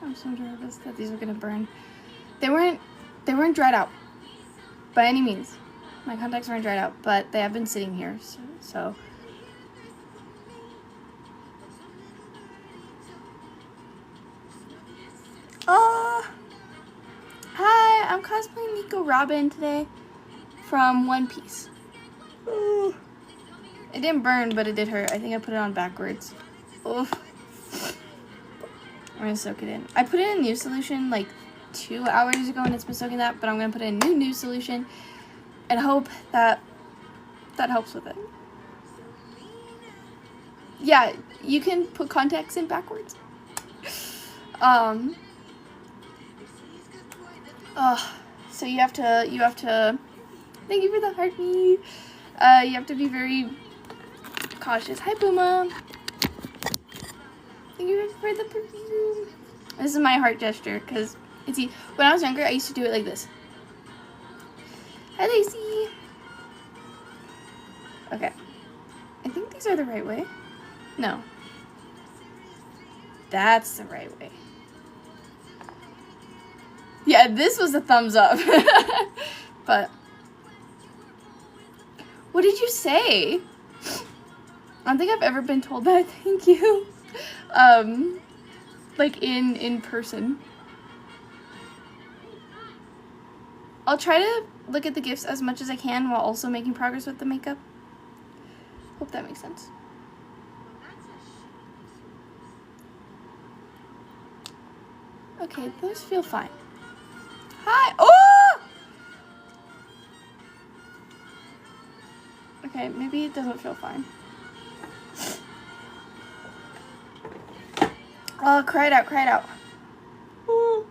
I'm so nervous that these are gonna burn. They weren't dried out by any means. My contacts weren't dried out, but they have been sitting here, so. Hi, I'm cosplaying Nico Robin today from One Piece. Ooh. It didn't burn, but it did hurt. I think I put it on backwards. Oof. I'm gonna soak it in. I put it in new solution like 2 hours ago and it's been soaking that, but I'm gonna put in new solution and hope that helps with it. Yeah, you can put contacts in backwards. So you have to, thank you for the heartbeat. You have to be very cautious. Hi, Puma. Thank you for the perfume. This is my heart gesture, because, see, when I was younger, I used to do it like this. Hi, Lacey. Okay. I think these are the right way. No. That's the right way. Yeah, this was a thumbs up. But what did you say? I don't think I've ever been told that. Thank you. Like in person. I'll try to look at the gifts as much as I can while also making progress with the makeup. Hope that makes sense. Okay, those feel fine. Hi! Oh! Okay, maybe it doesn't feel fine. Oh, cry it out, cry it out. Ooh.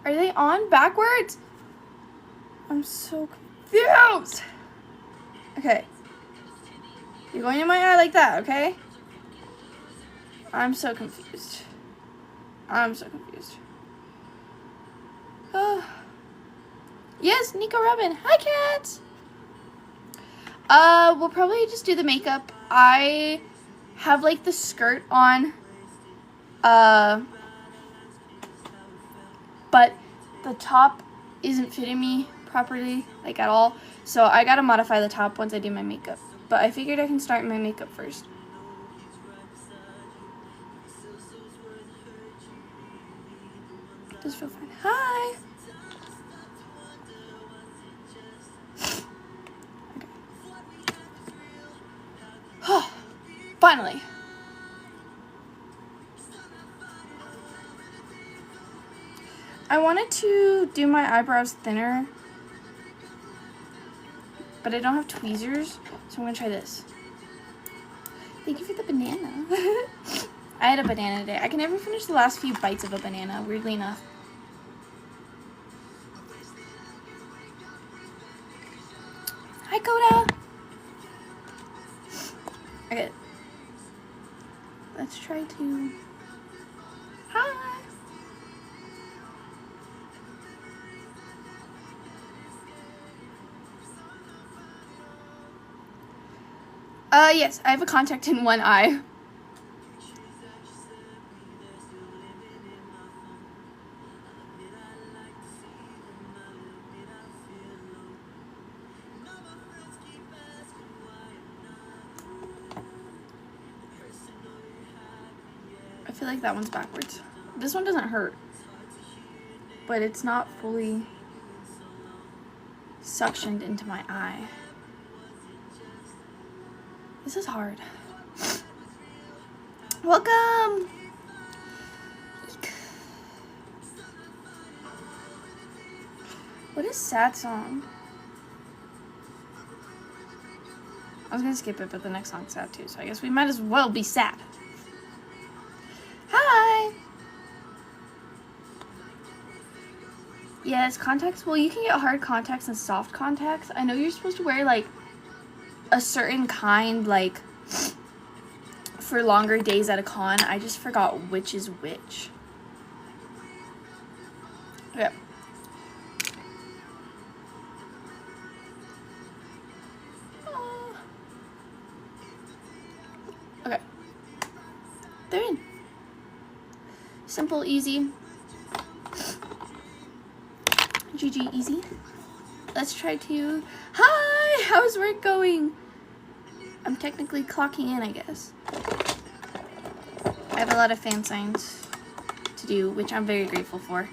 Are they on backwards? I'm so confused. Okay. You're going in my eye like that, okay? I'm so confused. I'm so confused. Oh. Yes, Nico Robin. Hi, cats. We'll probably just do the makeup. I have like the skirt on. But the top isn't fitting me properly, like at all. So I gotta modify the top once I do my makeup. But I figured I can start my makeup first. Just feel fine. Hi. Okay. Finally. I wanted to do my eyebrows thinner, but I don't have tweezers, so I'm gonna try this. Thank you for the banana. I had a banana today. I can never finish the last few bites of a banana, weirdly enough. Hi, Coda. Okay. Let's try to... Hi. Yes, I have a contact in one eye. I feel like that one's backwards. This one doesn't hurt, but it's not fully suctioned into my eye. This is hard. Welcome! Eek. What is sad song? I was gonna skip it, but the next song's sad too, so I guess we might as well be sad. Hi! Yes, contacts. Well, you can get hard contacts and soft contacts. I know you're supposed to wear, like, a certain kind, like, for longer days at a con. I just forgot which is which. Okay. Okay. They're in. Simple, easy. GG, easy. Let's try to... Hi! How's work going? I'm technically clocking in, I guess. I have a lot of fan signs to do, which I'm very grateful for.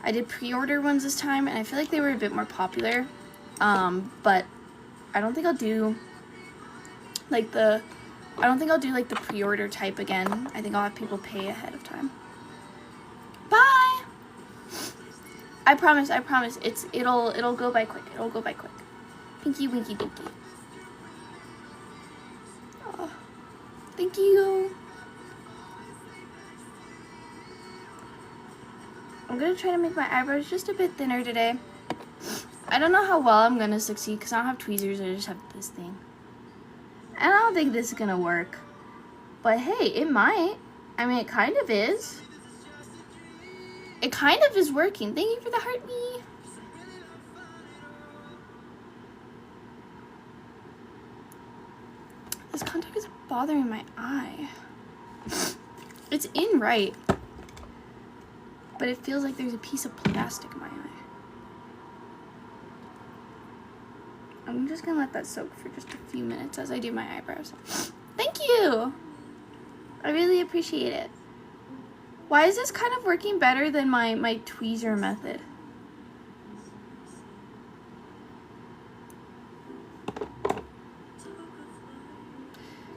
I did pre-order ones this time, and I feel like they were a bit more popular. But I don't think I'll do like the pre-order type again. I think I'll have people pay ahead of time. Bye! I promise, it'll go by quick. It'll go by quick. Pinky, winky, dinky. Oh, thank you. I'm gonna try to make my eyebrows just a bit thinner today. I don't know how well I'm gonna succeed because I don't have tweezers, I just have this thing. And I don't think this is gonna work. But hey, it might. I mean, it kind of is. It kind of is working. Thank you for the heart me. This contact is bothering my eye. It's in right. But it feels like there's a piece of plastic in my eye. I'm just gonna let that soak for just a few minutes as I do my eyebrows. Thank you! I really appreciate it. Why is this kind of working better than my tweezer method?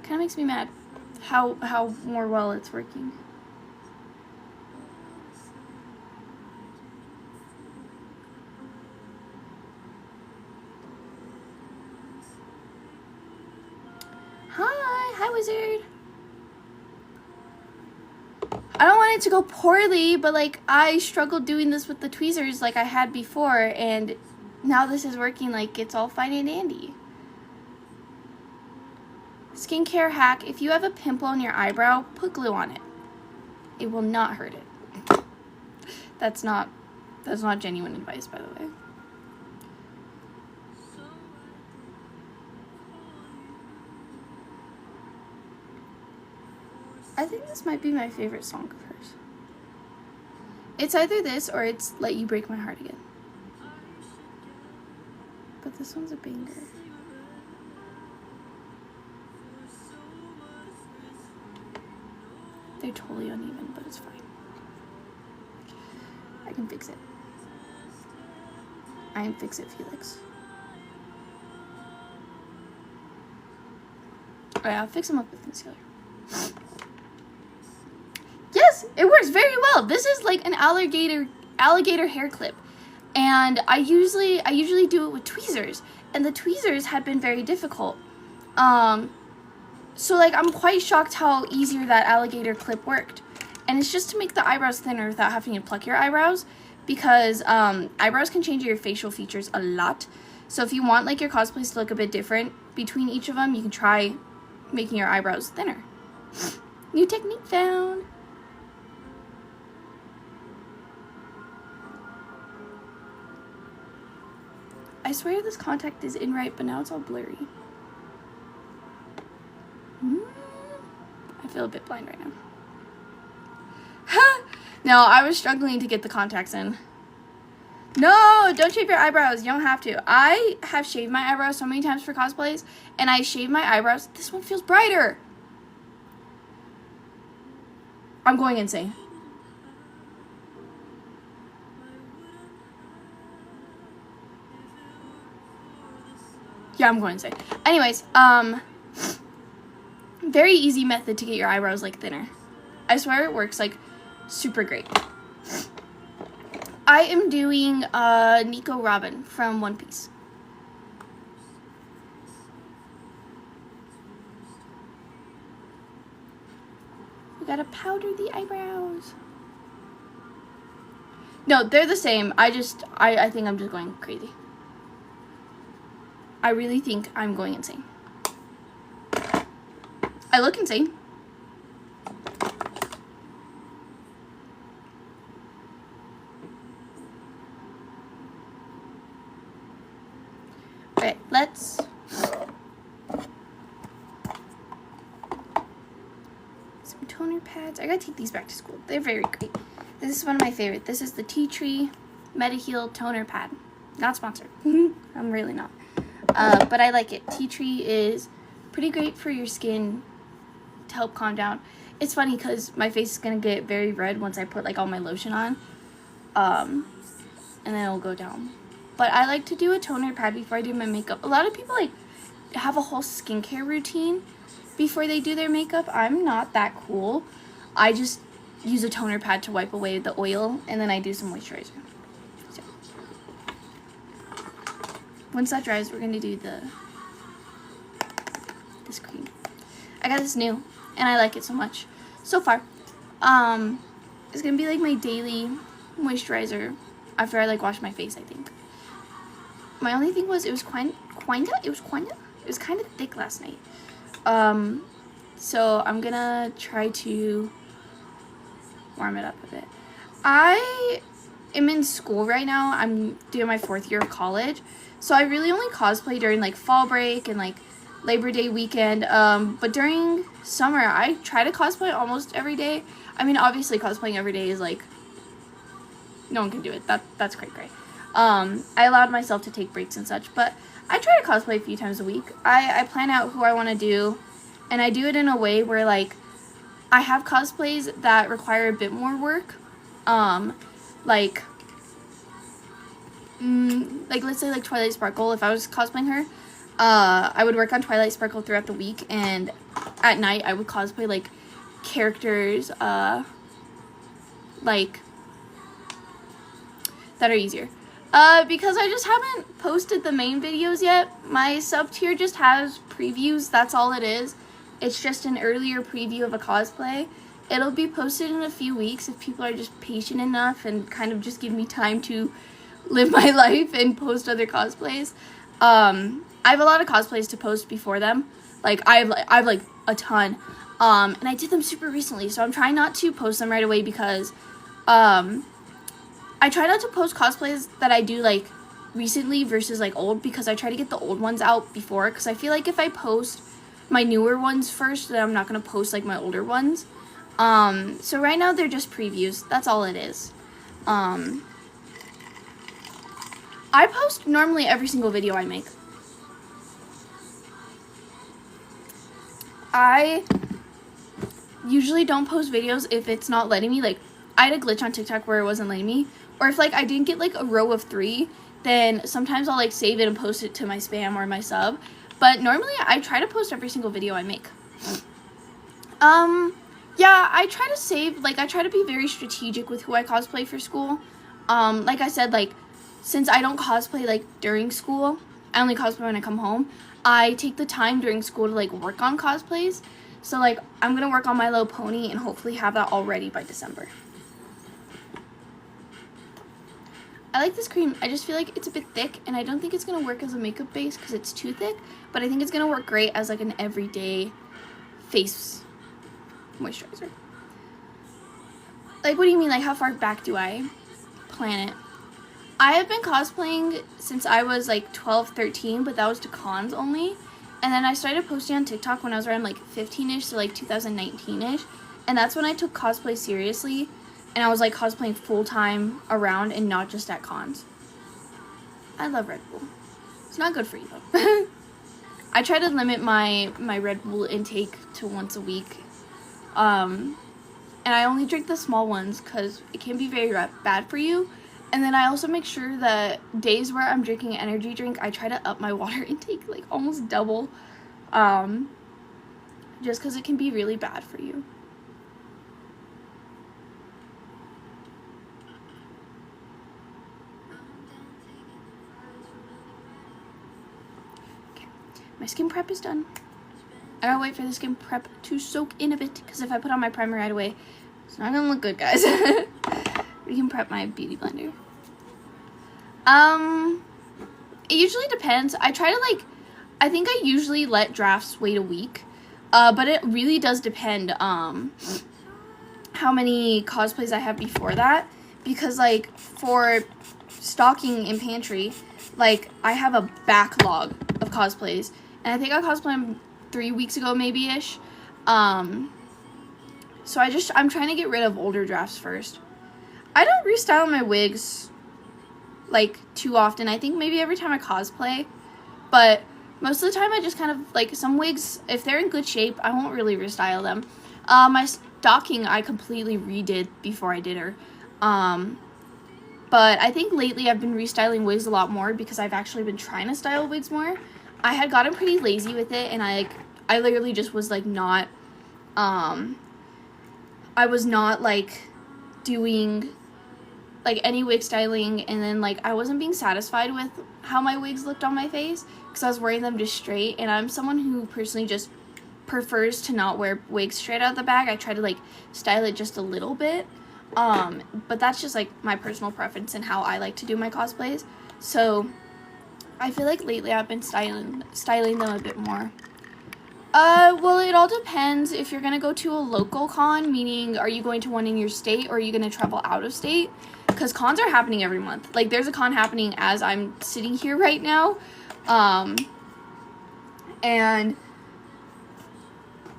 Kind of makes me mad how more well it's working. Hi, wizard. I don't want it to go poorly, but like I struggled doing this with the tweezers like I had before, and now this is working like it's all fine and dandy. Skincare hack: if you have a pimple on your eyebrow, put glue on it. It will not hurt it. That's not genuine advice, by the way. I think this might be my favorite song of hers. It's either this or it's Let You Break My Heart Again. But this one's a banger. They're totally uneven, but it's fine. I can fix it. I am Fix It Felix. Alright, I'll fix them up with concealer. Yes, it works very well. This is like an alligator hair clip, and I usually do it with tweezers, and the tweezers have been very difficult. So like I'm quite shocked how easier that alligator clip worked, and it's just to make the eyebrows thinner without having to pluck your eyebrows, because eyebrows can change your facial features a lot. So if you want like your cosplays to look a bit different between each of them, you can try making your eyebrows thinner. New technique found. I swear this contact is in right, but now it's all blurry. I feel a bit blind right now. No, I was struggling to get the contacts in. No, don't shave your eyebrows. You don't have to. I have shaved my eyebrows so many times for cosplays, and I shave my eyebrows. This one feels brighter. I'm going insane. Yeah, I'm going insane. Anyways, very easy method to get your eyebrows like thinner. I swear it works like super great. I am doing Nico Robin from One Piece. We gotta powder the eyebrows. No, they're the same. I think I'm just going crazy. I really think I'm going insane. I look insane. Okay, let's some toner pads. I gotta take these back to school. They're very great. This is one of my favorite. This is the Tea Tree Medi-Heal Toner Pad. Not sponsored. I'm really not. But I like it. Tea Tree is pretty great for your skin to help calm down. It's funny because my face is going to get very red once I put like all my lotion on. And then it'll go down. But I like to do a toner pad before I do my makeup. A lot of people like have a whole skincare routine before they do their makeup. I'm not that cool. I just use a toner pad to wipe away the oil, and then I do some moisturizer. So, once that dries, we're going to do this cream. I got this new, and I like it so much. So far, it's going to be like my daily moisturizer after I like wash my face, I think. My only thing was it was kind of thick last night. So I'm going to try to warm it up a bit. I am in school right now. I'm doing my 4th year of college. So I really only cosplay during like fall break and like Labor Day weekend. But during summer, I try to cosplay almost every day. I mean, obviously cosplaying every day is like, no one can do it. That's cray. I allowed myself to take breaks and such, but I try to cosplay a few times a week. I plan out who I want to do, and I do it in a way where like I have cosplays that require a bit more work. Like let's say like Twilight Sparkle. If I was cosplaying her, I would work on Twilight Sparkle throughout the week, and at night I would cosplay like characters like that are easier. Because I just haven't posted the main videos yet. My sub tier just has previews. That's all it is. It's just an earlier preview of a cosplay. It'll be posted in a few weeks if people are just patient enough and kind of just give me time to live my life and post other cosplays. I have a lot of cosplays to post before them. Like I have like a ton. And I did them super recently, so I'm trying not to post them right away because I try not to post cosplays that I do like recently versus like old, because I try to get the old ones out before, because I feel like if I post my newer ones first, then I'm not going to post like my older ones. So right now they're just previews. That's all it is. I post normally every single video I make. I usually don't post videos if it's not letting me. Like, I had a glitch on TikTok where it wasn't letting me. Or if like I didn't get like a row of 3, then sometimes I'll like save it and post it to my spam or my sub. But normally I try to post every single video I make. Yeah, I try to save, like I try to be very strategic with who I cosplay for school. Like I said, like since I don't cosplay like during school, I only cosplay when I come home. I take the time during school to like work on cosplays. So like I'm gonna work on My Little Pony and hopefully have that all ready by December. I like this cream. I just feel like it's a bit thick, and I don't think it's going to work as a makeup base because it's too thick, but I think it's going to work great as like an everyday face moisturizer. Like, what do you mean? Like, how far back do I plan it? I have been cosplaying since I was like 12, 13, but that was to cons only. And then I started posting on TikTok when I was around like 15-ish, so like 2019-ish. And that's when I took cosplay seriously. And I was like cosplaying full-time around and not just at cons. I love Red Bull. It's not good for you though. I try to limit my Red Bull intake to once a week. And I only drink the small ones because it can be very bad for you. And then I also make sure that days where I'm drinking an energy drink, I try to up my water intake like almost double. Just because it can be really bad for you. My skin prep is done. I gotta wait for the skin prep to soak in a bit, because if I put on my primer right away, it's not gonna look good, guys. We can prep my beauty blender. It usually depends. I try to like, I think I usually let drafts wait a week, but it really does depend how many cosplays I have before that, because like for stocking in pantry, like I have a backlog of cosplays. And I think I cosplayed 3 weeks ago, maybe-ish. So I'm trying to get rid of older drafts first. I don't restyle my wigs, like, too often. I think maybe every time I cosplay. But most of the time I just kind of, like, some wigs, if they're in good shape, I won't really restyle them. My stocking I completely redid before I did her. But I think lately I've been restyling wigs a lot more because I've actually been trying to style wigs more. I had gotten pretty lazy with it, and I literally just was, like, not, I was not, like, doing, like, any wig styling, and then, like, I wasn't being satisfied with how my wigs looked on my face because I was wearing them just straight, and I'm someone who personally just prefers to not wear wigs straight out of the bag. I try to, like, style it just a little bit. But that's just, like, my personal preference and how I like to do my cosplays. So I feel like lately I've been styling them a bit more. Well, it all depends if you're gonna go to a local con, meaning are you going to one in your state or are you gonna travel out of state? Because cons are happening every month. Like, there's a con happening as I'm sitting here right now. And,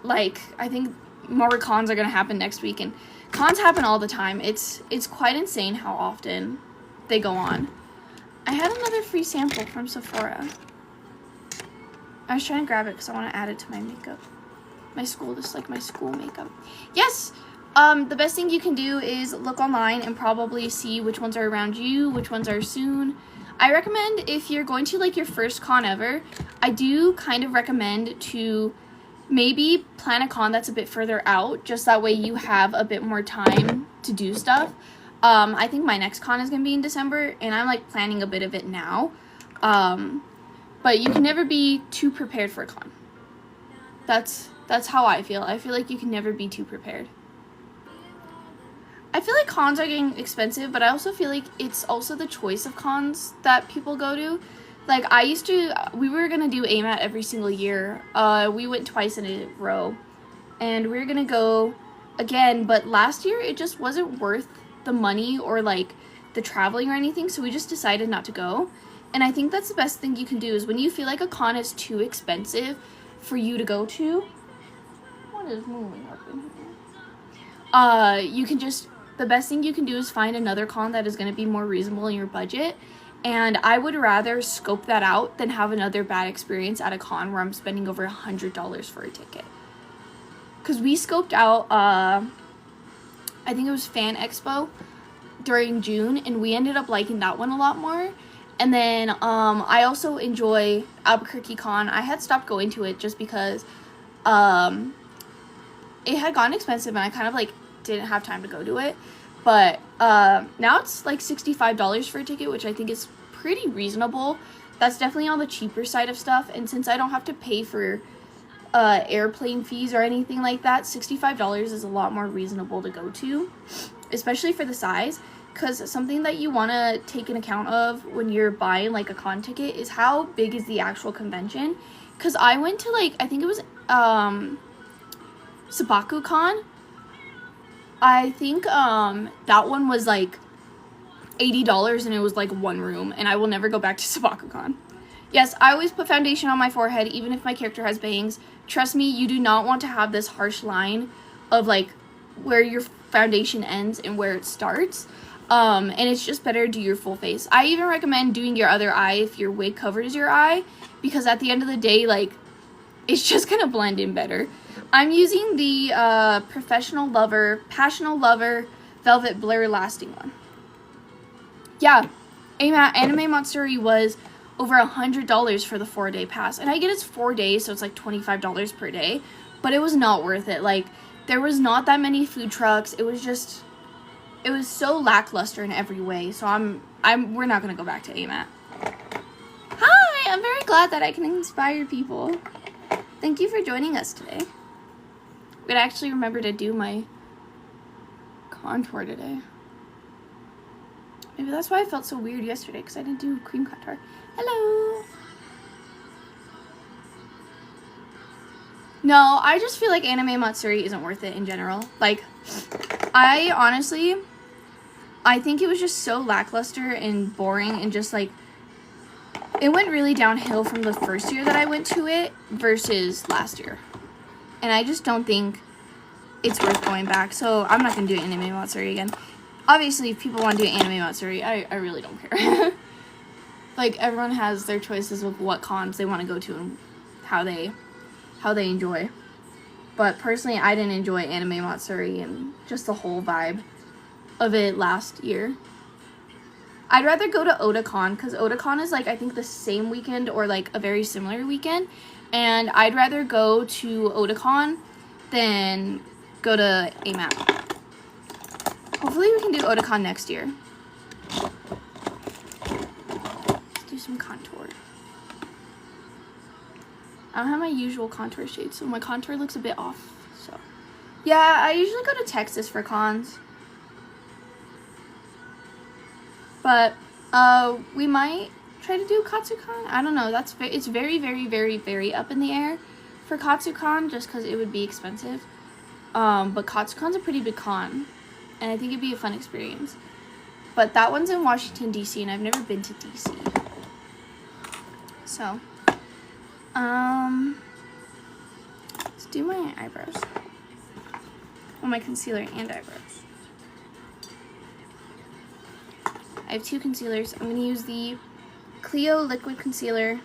like, I think more cons are gonna happen next week, and cons happen all the time. It's quite insane how often they go on. I had another free sample from Sephora. I was trying to grab it because I want to add it to my makeup. My school makeup. Yes! The best thing you can do is look online and probably see which ones are around you, which ones are soon. I recommend, if you're going to, like, your first con ever, I do kind of recommend to maybe plan a con that's a bit further out, just that way you have a bit more time to do stuff. I think my next con is going to be in December, and I'm, like, planning a bit of it now. But you can never be too prepared for a con. That's how I feel. I feel like you can never be too prepared. I feel like cons are getting expensive, but I also feel like it's also the choice of cons that people go to. Like, we were going to do AMAT every single year. We went twice in a row. And we were going to go again, but last year it just wasn't worth the money or, like, the traveling or anything, so we just decided not to go. And I think that's the best thing you can do is when you feel like a con is too expensive for you to go to. What is moving up in here? The best thing you can do is find another con that is going to be more reasonable in your budget. And I would rather scope that out than have another bad experience at a con where I'm spending over $100 for a ticket. Because we scoped out, I think it was Fan Expo during June, and we ended up liking that one a lot more. And then I also enjoy Albuquerque Con. I had stopped going to it just because it had gotten expensive and I kind of, like, didn't have time to go to it. But now it's like $65 for a ticket, which I think is pretty reasonable. That's definitely on the cheaper side of stuff. And since I don't have to pay for airplane fees or anything like that, $65 is a lot more reasonable to go to, especially for the size. Because something that you want to take an account of when you're buying, like, a con ticket is how big is the actual convention. Because I went to, like, I think it was Sabaku Con. I think that one was, like, $80 and it was, like, one room. And I will never go back to Sabaku Con. Yes, I always put foundation on my forehead, even if my character has bangs. Trust me, you do not want to have this harsh line of, like, where your foundation ends and where it starts. And it's just better to do your full face. I even recommend doing your other eye if your wig covers your eye, because at the end of the day, like, it's just gonna blend in better. I'm using the Passional Lover Velvet Blur Lasting one. Yeah, Anime Matsuri was over $100 for the 4-day pass. And I get it's 4 days, so it's like $25 per day. But it was not worth it. Like, there was not that many food trucks. It was so lackluster in every way. So we're not gonna go back to AMAT. Hi, I'm very glad that I can inspire people. Thank you for joining us today. I'm gonna actually remember to do my contour today. Maybe that's why I felt so weird yesterday, because I didn't do cream contour. Hello. No, I just feel like Anime Matsuri isn't worth it in general. Like, I think it was just so lackluster and boring and just, like, it went really downhill from the first year that I went to it versus last year. And I just don't think it's worth going back. So I'm not gonna do Anime Matsuri again. Obviously, if people want to do Anime Matsuri, I really don't care. Like, everyone has their choices of what cons they want to go to and how they enjoy. But personally, I didn't enjoy Anime Matsuri and just the whole vibe of it last year. I'd rather go to Otakon, because Otakon is, like, I think the same weekend or, like, a very similar weekend. And I'd rather go to Otakon than go to AMAP. Hopefully we can do Otakon next year. Let's do some contour. I don't have my usual contour shade, so my contour looks a bit off. So, yeah, I usually go to Texas for cons. But, we might try to do Katsucon. I don't know. It's very, very, very, very up in the air for Katsucon, just because it would be expensive. But Katsucon's a pretty big con, and I think it'd be a fun experience. But that one's in Washington, D.C., and I've never been to D.C. So, let's do my eyebrows. Well, my concealer and eyebrows. I have 2 concealers. I'm going to use the Clio Liquid Concealer.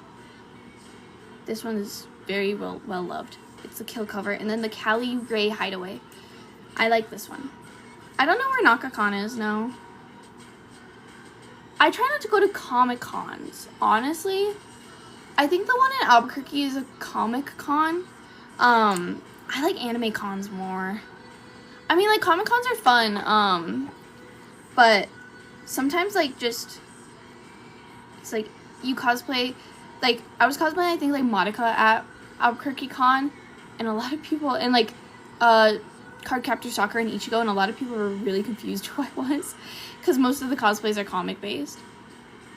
This one is very well loved. It's the Kill Cover. And then the Cali Ray Hideaway. I like this one. I don't know where NakaCon is, no. I try not to go to Comic Cons, honestly. I think the one in Albuquerque is a Comic Con. I like anime cons more. I mean, like, Comic Cons are fun, but sometimes, like, just, it's like, you cosplay, like, I was cosplaying, I think, like, Monica at Albuquerque Con, and a lot of people, and, like, Cardcaptor Sakura and Ichigo, and a lot of people were really confused who I was, because most of the cosplays are comic-based.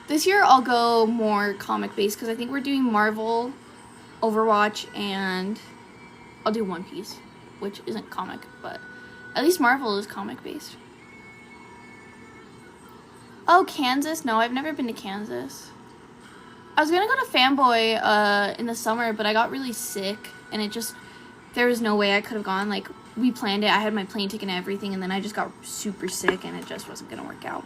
This year, I'll go more comic-based, because I think we're doing Marvel, Overwatch, and I'll do One Piece, which isn't comic, but at least Marvel is comic-based. Oh, Kansas? No, I've never been to Kansas. I was gonna go to Fanboy in the summer, but I got really sick, and there was no way I could have gone. Like, we planned it, I had my plane ticket and everything, and then I just got super sick, and it just wasn't gonna work out.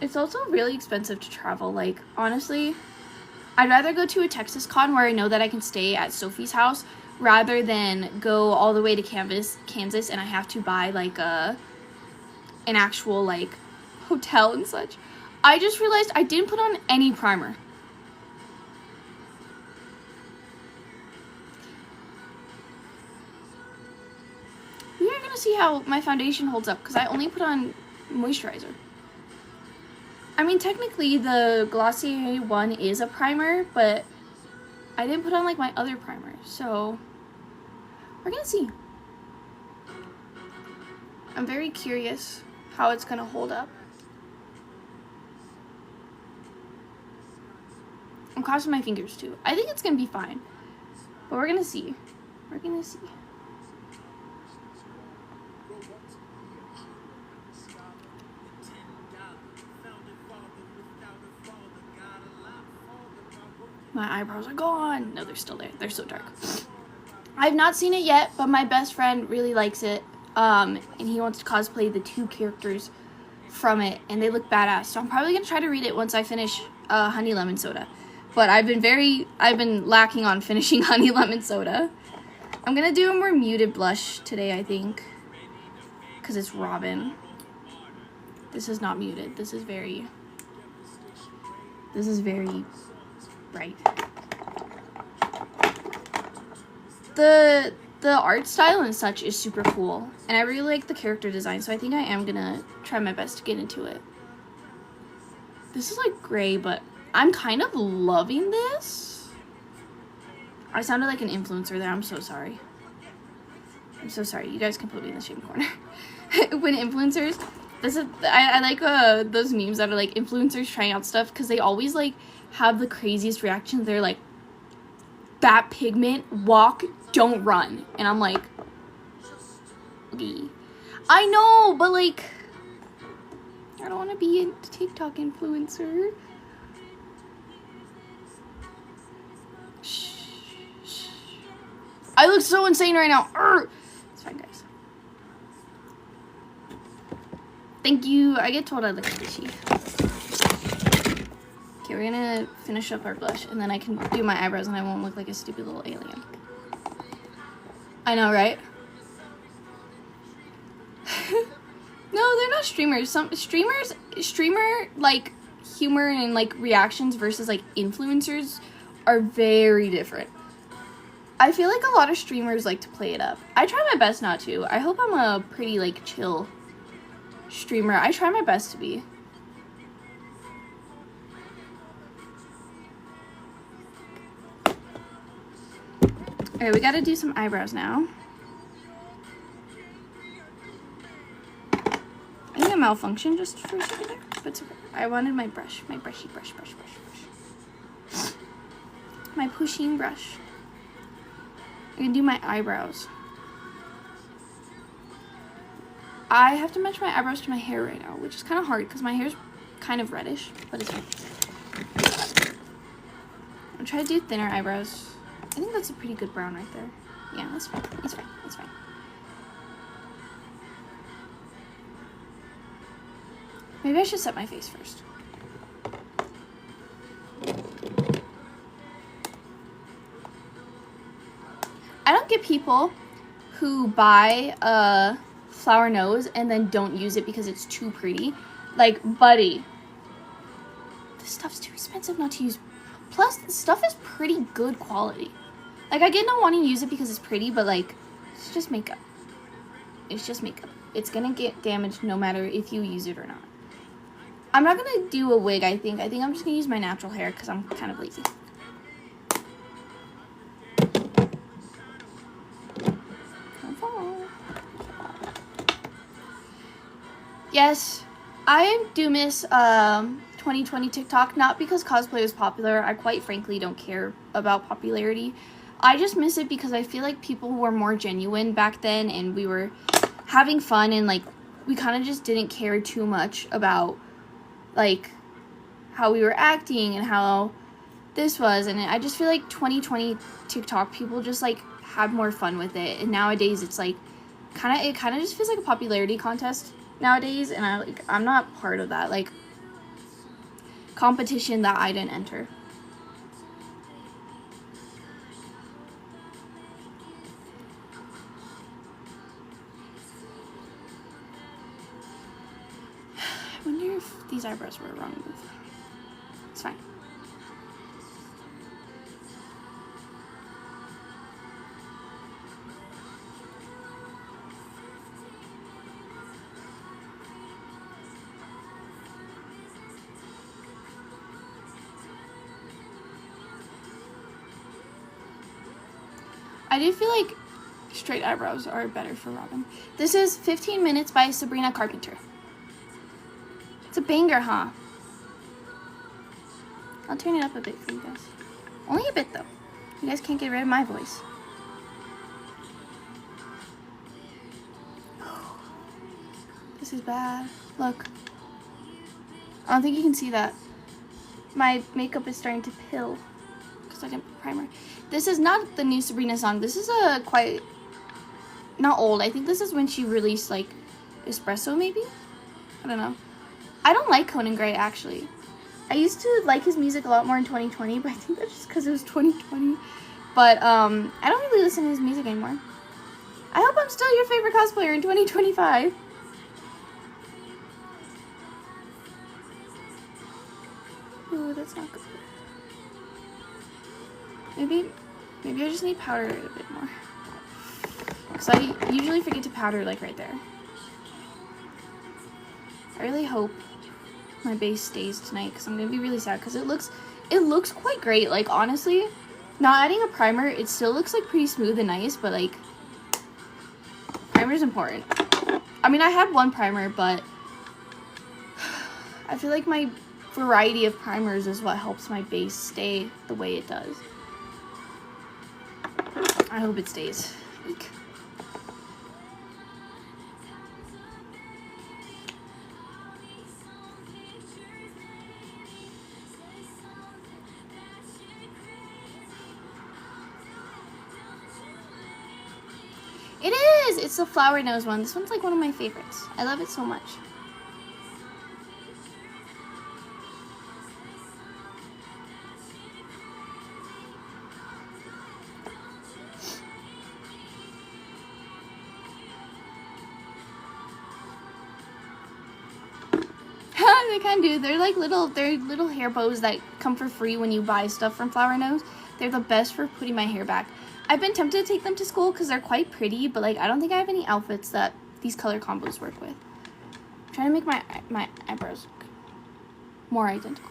It's also really expensive to travel. Like, honestly, I'd rather go to a Texas con where I know that I can stay at Sophie's house rather than go all the way to Kansas and I have to buy, like, an actual, like, hotel and such. I just realized I didn't put on any primer. We are gonna see how my foundation holds up, because I only put on moisturizer. I mean, technically, the Glossier one is a primer, but I didn't put on, like, my other primer, so we're gonna see. I'm very curious how it's gonna hold up. I'm crossing my fingers, too. I think it's gonna be fine, but we're gonna see. We're gonna see. My eyebrows are gone. No, they're still there. They're so dark. I've not seen it yet, but my best friend really likes it. And he wants to cosplay the 2 characters from it, and they look badass. So I'm probably gonna try to read it once I finish Honey Lemon Soda. But I've been lacking on finishing Honey Lemon Soda. I'm gonna do a more muted blush today, I think, because it's Robin. This is not muted. This is very bright. The art style and such is super cool, and I really like the character design, so I think I am gonna try my best to get into it. This is like gray, but I'm kind of loving this. I sounded like an influencer there. I'm so sorry. I'm so sorry. You guys can put me in the shame corner. When influencers, I like those memes that are like influencers trying out stuff, because they always like have the craziest reactions. They're like, that pigment, walk, don't run. And I'm like, okay. I know, but like, I don't want to be a TikTok influencer. I look so insane right now. Urgh. It's fine, guys. Thank you. I get told I look fishy. Okay, we're gonna finish up our blush, and then I can do my eyebrows, and I won't look like a stupid little alien. I know, right? No, they're not streamers. Some streamer like humor and like reactions versus like influencers are very different. I feel like a lot of streamers like to play it up. I try my best not to. I hope I'm a pretty like chill streamer. I try my best to be. Okay, we gotta do some eyebrows now. I think I malfunctioned just for a second there, but it's okay. I wanted my brush, my brushy brush. My pushing brush. I'm gonna do my eyebrows. I have to match my eyebrows to my hair right now, which is kind of hard because my hair's kind of reddish, but it's fine. I'm trying to do thinner eyebrows. I think that's a pretty good brown right there. Yeah, that's fine. It's fine. It's fine. Maybe I should set my face first. I don't get people who buy a flower nose and then don't use it because it's too pretty. Like, buddy, this stuff's too expensive not to use. Plus, the stuff is pretty good quality. Like, I get not wanting to use it because it's pretty, but like, it's just makeup. It's just makeup. It's gonna get damaged no matter if you use it or not. I'm not gonna do a wig, I think. I think I'm just gonna use my natural hair because I'm kind of lazy. Yes, I do miss 2020 TikTok, not because cosplay was popular. I quite frankly don't care about popularity. I just miss it because I feel like people were more genuine back then and we were having fun and like we kind of just didn't care too much about like how we were acting and how this was, and I just feel like 2020 TikTok people just like had more fun with it, and nowadays it's like it kind of just feels like a popularity contest nowadays, and I'm not part of that like competition that I didn't enter. I wonder if these eyebrows were a wrong move. It's fine. I do feel like straight eyebrows are better for Robin. This is 15 Minutes by Sabrina Carpenter. It's a banger, huh? I'll turn it up a bit for you guys. Only a bit, though. You guys can't get rid of my voice. This is bad. Look. I don't think you can see that. My makeup is starting to pill because I didn't put primer. This is not the new Sabrina song. This is a quite, not old. I think this is when she released like Espresso maybe? I don't know. I don't like Conan Gray actually. I used to like his music a lot more in 2020, but I think that's just because it was 2020. But I don't really listen to his music anymore. I hope I'm still your favorite cosplayer in 2025. Ooh, that's not good. Maybe I just need powder a bit more. Because I usually forget to powder like right there. I really hope my base stays tonight because I'm going to be really sad because it looks quite great. Like honestly, not adding a primer, it still looks like pretty smooth and nice, but like primer is important. I mean, I had one primer, but I feel like my variety of primers is what helps my base stay the way it does. I hope it stays. Eek. It is! It's the flower nose one. This one's like one of my favorites. I love it so much. They kind of do. They're little hair bows that come for free when you buy stuff from Flower Nose. They're the best for putting my hair back. I've been tempted to take them to school because they're quite pretty, but like I don't think I have any outfits that these color combos work with. I'm trying to make my eyebrows look more identical.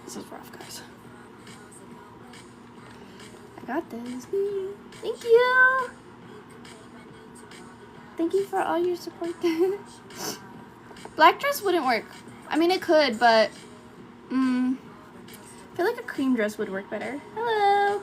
This is rough, guys. I got this. Thank you. Thank you for all your support. Black dress wouldn't work. I mean, it could, but I feel like a cream dress would work better. Hello.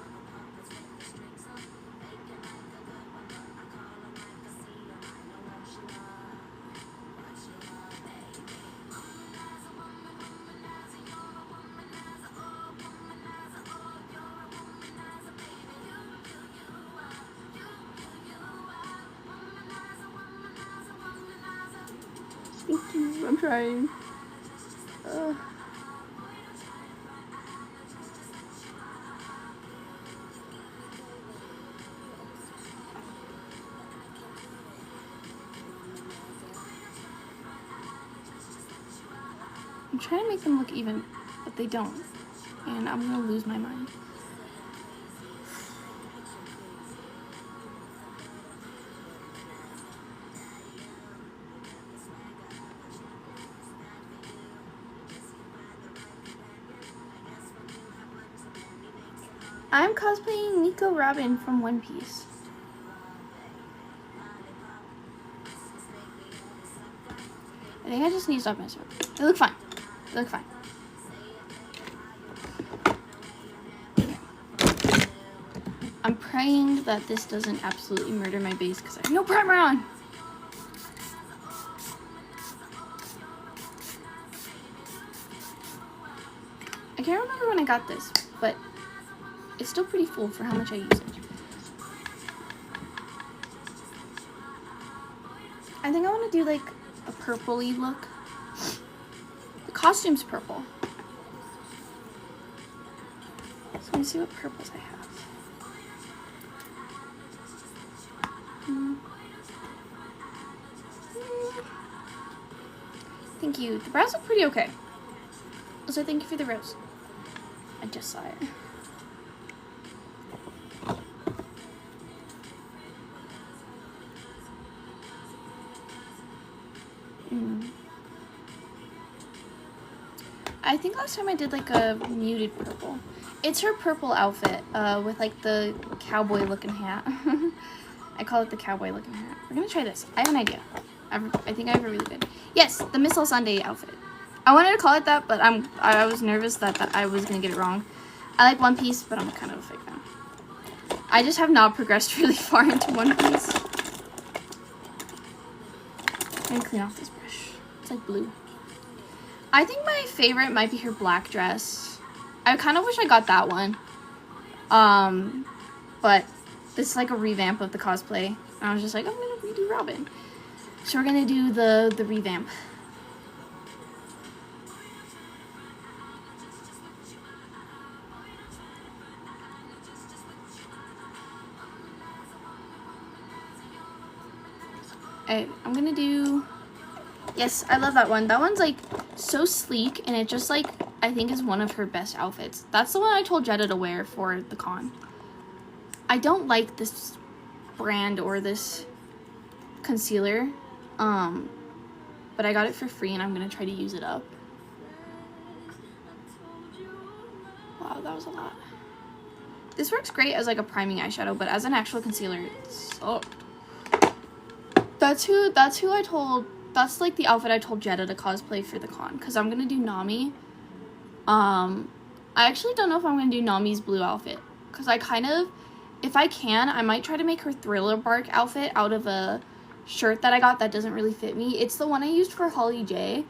Thank you. I'm trying. I'm trying to make them look even, but they don't. And I'm gonna lose my mind. I'm cosplaying Nico Robin from One Piece. I think I just need to stop messing with it. They look fine. They look fine. I'm praying that this doesn't absolutely murder my base because I have no primer on. I can't remember when I got this, but it's still pretty full for how much I use it. I think I want to do like a purpley look. The costume's purple. So let me see what purples I have. Thank you. The brows look pretty okay. Also, thank you for the rose. I just saw it. I think last time I did like a muted purple. It's her purple outfit with like the cowboy looking hat. I call it the cowboy looking hat. We're gonna try this. I have an idea. I think I have a really good. Yes, the Miss All Sunday outfit. I wanted to call it that, but I was nervous that I was gonna get it wrong. I like One Piece, but I'm kind of a fake fan. I just have not progressed really far into One Piece. I'm gonna clean off this brush. It's like blue. I think my favorite might be her black dress. I kind of wish I got that one. But this is like a revamp of the cosplay. And I was just like, I'm gonna redo Robin. So we're gonna do the revamp. Alright, I'm gonna do... Yes, I love that one. That one's like so sleek and it just like, I think is one of her best outfits. That's the one I told Jetta to wear for the con. I don't like this brand or this concealer, but I got it for free and I'm gonna try to use it up. Wow, that was a lot. This works great as like a priming eyeshadow, but as an actual concealer, it sucked. That's like the outfit I told Jetta to cosplay for the con, because I'm gonna do Nami. I actually don't know if I'm gonna do Nami's blue outfit, because I kind of, if I can, I might try to make her Thriller Bark outfit out of a shirt that I got that doesn't really fit me. It's the one I used for Holly J.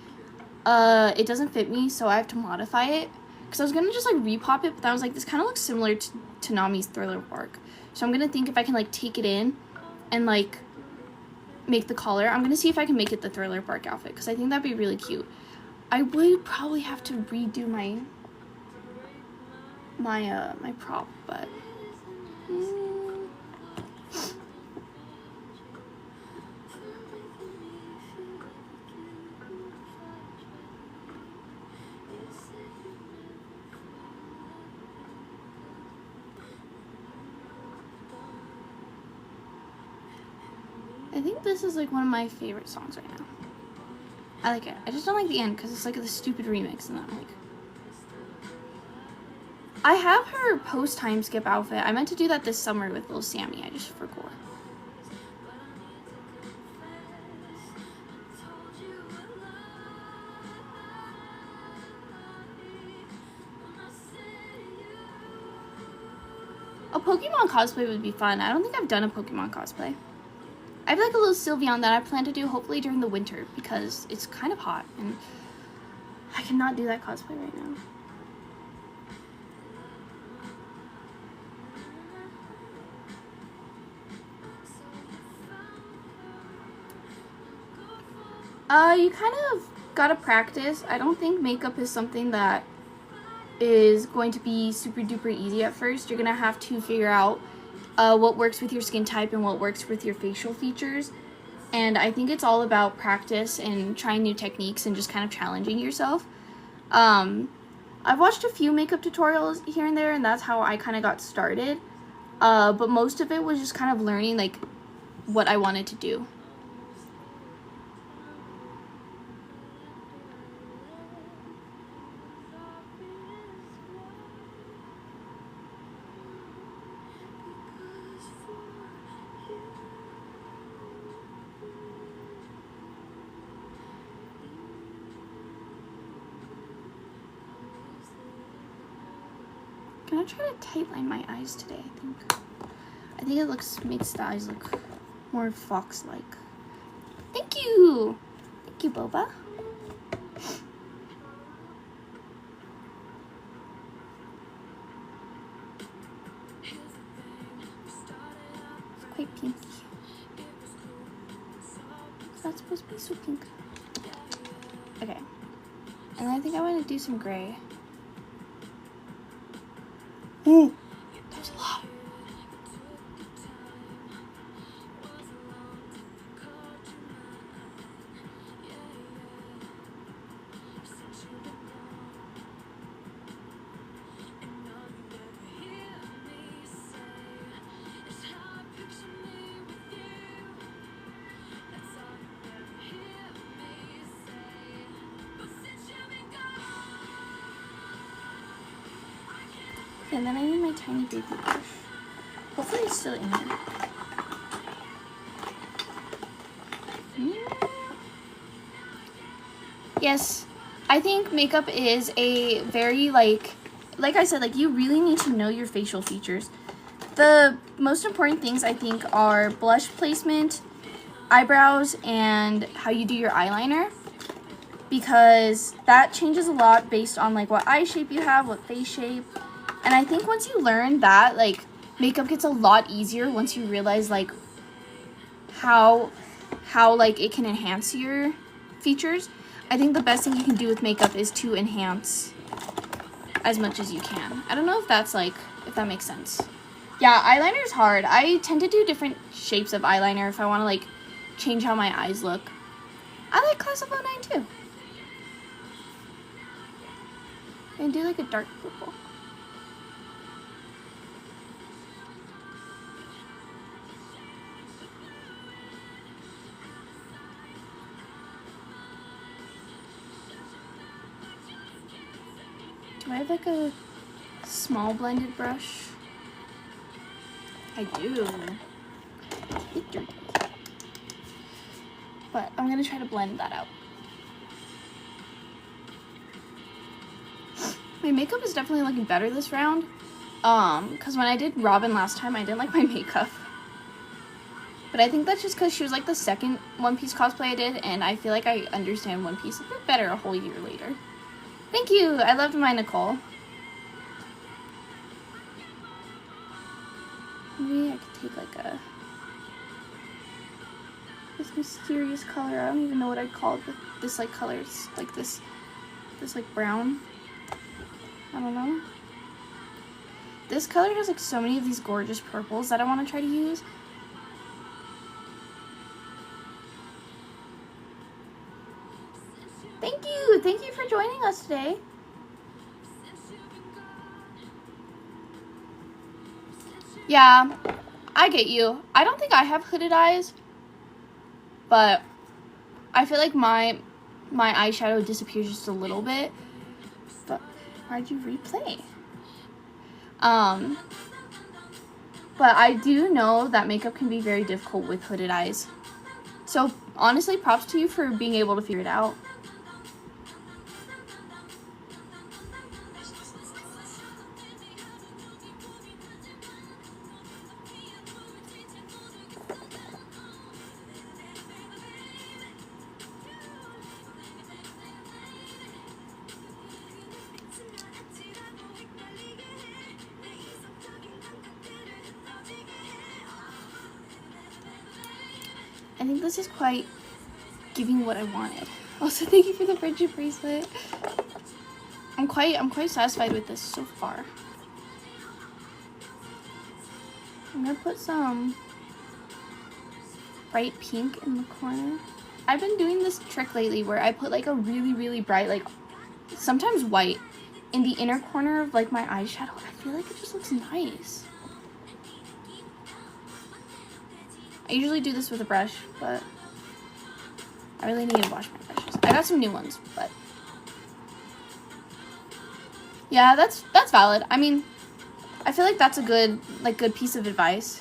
It doesn't fit me, so I have to modify it. Because I was going to just, like, repop it, but then I was like, this kind of looks similar to Nami's Thriller Bark. So I'm going to think if I can, like, take it in and, like, make the collar. I'm going to see if I can make it the Thriller Bark outfit, because I think that'd be really cute. I would probably have to redo my prop, but... I think this is, like, one of my favorite songs right now. I like it. I just don't like the end because it's, like, the stupid remix, and I'm like... I have her post-time skip outfit. I meant to do that this summer with Lil Sammy. I just forgot. A Pokemon cosplay would be fun. I don't think I've done a Pokemon cosplay. I have like a little Sylveon that I plan to do hopefully during the winter because it's kind of hot and I cannot do that cosplay right now. You kind of gotta practice. I don't think makeup is something that is going to be super duper easy at first. You're gonna have to figure out what works with your skin type and what works with your facial features. And I think it's all about practice and trying new techniques and just kind of challenging yourself. I've watched a few makeup tutorials here and there, and that's how I kind of got started. But most of it was just kind of learning like what I wanted to do. I'm gonna try to tightline my eyes today, I think it makes the eyes look more fox-like. Thank you! Thank you, Boba. It's quite pinky. It's not supposed to be so pink. Okay. And then I think I want to do some gray. Ooh, that was a lot. And then I need my tiny baby brush. Hopefully it's still in here. Yes, I think makeup is a very, like I said, like you really need to know your facial features. The most important things I think are blush placement, eyebrows, and how you do your eyeliner. Because that changes a lot based on like what eye shape you have, what face shape. And I think once you learn that, like, makeup gets a lot easier once you realize, like, how like, it can enhance your features. I think the best thing you can do with makeup is to enhance as much as you can. I don't know if that's, like, if that makes sense. Yeah, eyeliner is hard. I tend to do different shapes of eyeliner if I want to, like, change how my eyes look. I like Class of 09, too. And do, like, a dark purple. Do I have like a small blended brush? I do. But I'm gonna try to blend that out. My makeup is definitely looking better this round. Because when I did Robin last time, I didn't like my makeup. But I think that's just because she was like the second One Piece cosplay I did, and I feel like I understand One Piece a bit better a whole year later. Thank you! I loved my Nicole. Maybe I could take like this mysterious color. I don't even know what I'd call it, but this like color. It's like this like brown. I don't know. This color has like so many of these gorgeous purples that I want to try to use. Thank you for joining us today. Yeah, I get you. I don't think I have hooded eyes, but I feel like my eyeshadow disappears just a little bit. But why'd you replay? But I do know that makeup can be very difficult with hooded eyes. So honestly, props to you for being able to figure it out. I think this is quite giving what I wanted. Also, thank you for the friendship bracelet. I'm quite satisfied with this so far. I'm gonna put some bright pink in the corner. I've been doing this trick lately where I put like a really bright, like sometimes white, in the inner corner of like my eyeshadow. I feel like it just looks nice. I usually do this with a brush, but I really need to wash my brushes. I got some new ones, but yeah, that's valid. I mean, I feel like that's a good piece of advice.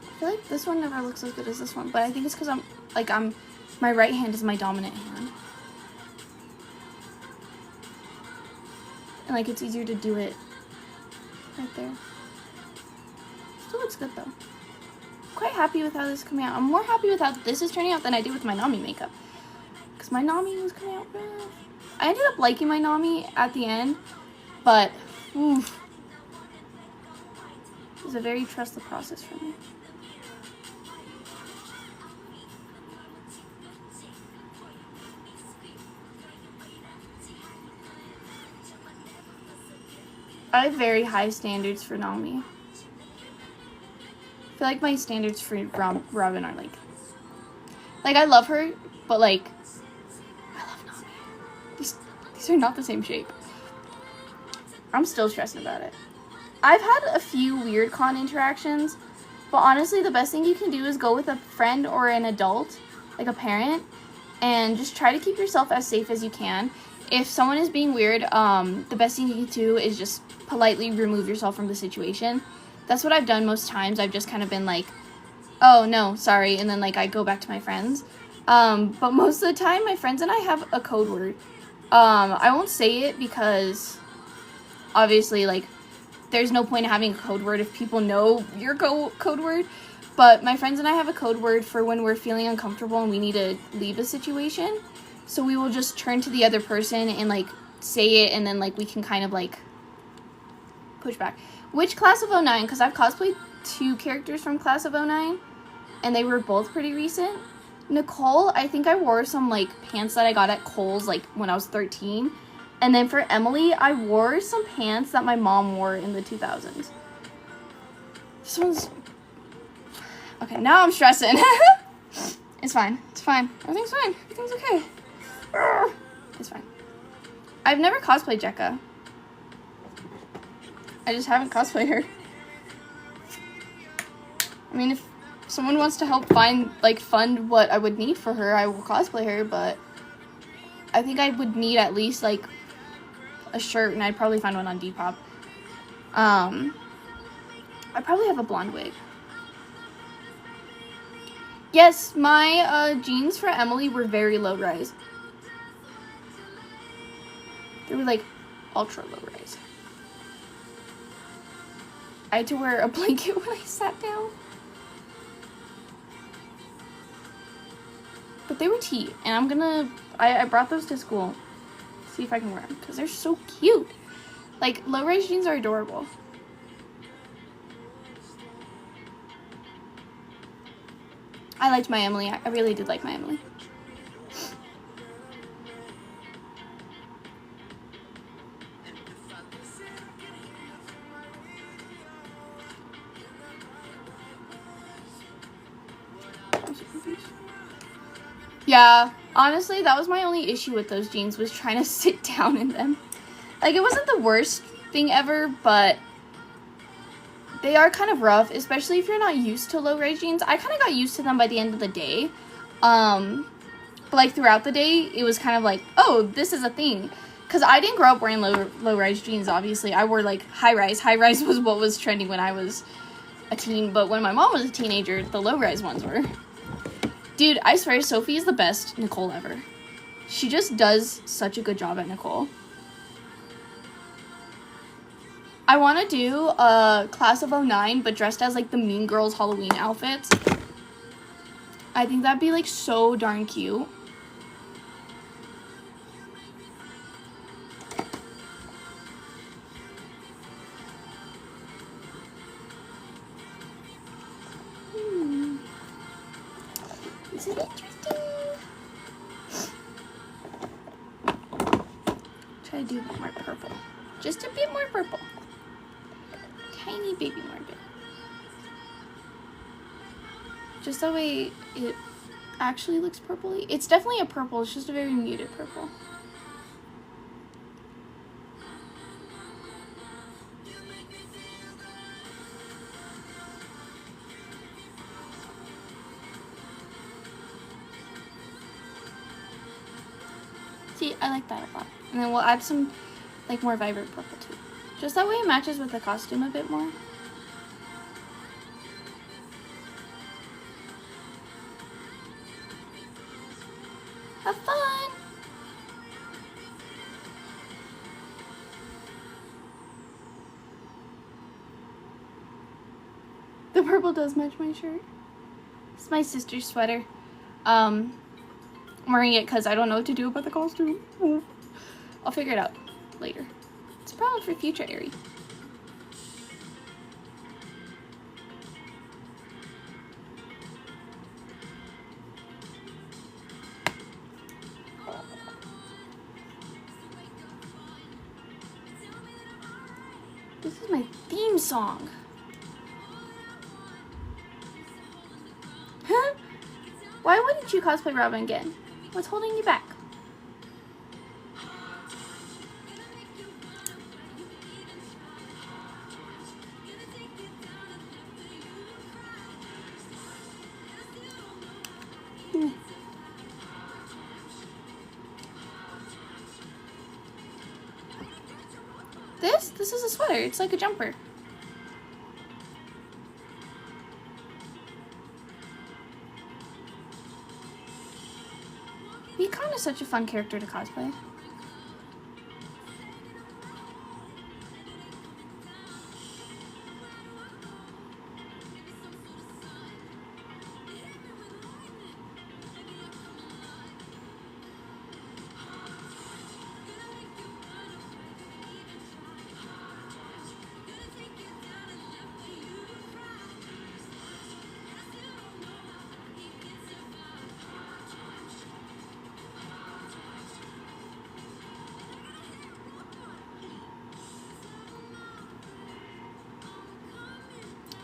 I feel like this one never looks as good as this one, but I think it's because my right hand is my dominant hand. And like it's easier to do it right there. Still looks good though. I'm quite happy with how this is coming out. I'm more happy with how this is turning out than I did with my Nami makeup. Because my Nami was coming out rough. I ended up liking my Nami at the end, but oof, it was a very trust the process for me. I have very high standards for Nami. I feel like my standards for Robin are like I love her, but like I love Nami. These are not the same shape. I'm still stressing about it. I've had a few weird con interactions, but honestly the best thing you can do is go with a friend or an adult, like a parent, and just try to keep yourself as safe as you can. If someone is being weird, the best thing you can do is just politely remove yourself from the situation. That's what I've done most times. I've just kind of been like, oh no, sorry, and then like I go back to my friends. But most of the time my friends and I have a code word. I won't say it because obviously like there's no point in having a code word if people know your code word. But my friends and I have a code word for when we're feeling uncomfortable and we need to leave a situation. So we will just turn to the other person and like say it, and then like we can kind of like push back. Which class of 09? Because I've cosplayed 2 characters from class of 09, and they were both pretty recent. Nicole, I think I wore some like pants that I got at Kohl's like when I was 13. And then for Emily, I wore some pants that my mom wore in the 2000s. This one's... Okay, now I'm stressing. It's fine. It's fine. Everything's fine. Everything's okay. It's fine. I've never cosplayed Jekka. I just haven't cosplayed her. I mean, if someone wants to help fund what I would need for her, I will cosplay her, but I think I would need at least like a shirt, and I'd probably find one on Depop. I probably have a blonde wig. Yes, my jeans for Emily were very low rise. They were like ultra low rise. I had to wear a blanket when I sat down. But they were tea, and I'm gonna, I brought those to school. See if I can wear them, because they're so cute. Like, low-rise jeans are adorable. I liked my Emily. I really did like my Emily. Yeah, honestly, that was my only issue with those jeans, was trying to sit down in them. Like, it wasn't the worst thing ever, but they are kind of rough, especially if you're not used to low-rise jeans. I kind of got used to them by the end of the day. But, like, throughout the day, it was kind of like, oh, this is a thing. Because I didn't grow up wearing low-rise jeans, obviously. I wore, like, high-rise. High-rise was what was trending when I was a teen. But when my mom was a teenager, the low-rise ones were. Dude, I swear, Sophie is the best Nicole ever. She just does such a good job at Nicole. I want to do a class of 09, but dressed as, like, the Mean Girls Halloween outfits. I think that'd be, like, so darn cute. This is interesting. Try to do more purple. Just a bit more purple. Tiny baby more bit. Just that way it actually looks purpley. It's definitely a purple, it's just a very muted purple. See, I like that a lot. And then we'll add some, like, more vibrant purple too. Just that way it matches with the costume a bit more. Have fun! The purple does match my shirt. It's my sister's sweater. I'm wearing it because I don't know what to do about the costume. I'll figure it out later. It's a problem for future Aerie. This is my theme song. Huh? Why wouldn't you cosplay Robin again? What's holding you back? This is a sweater. It's like a jumper. Mikon is such a fun character to cosplay.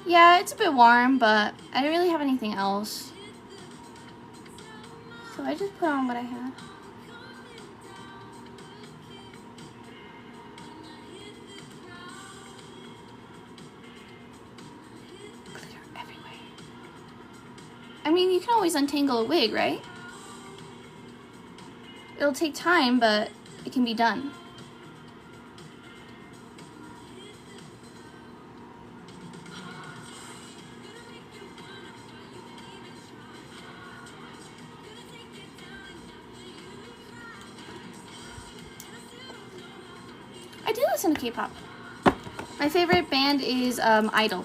Yeah, it's a bit warm, but I didn't really have anything else. So I just put on what I had. Glitter everywhere. I mean, you can always untangle a wig, right? It'll take time, but it can be done. listen to K-pop. My favorite band is Idol.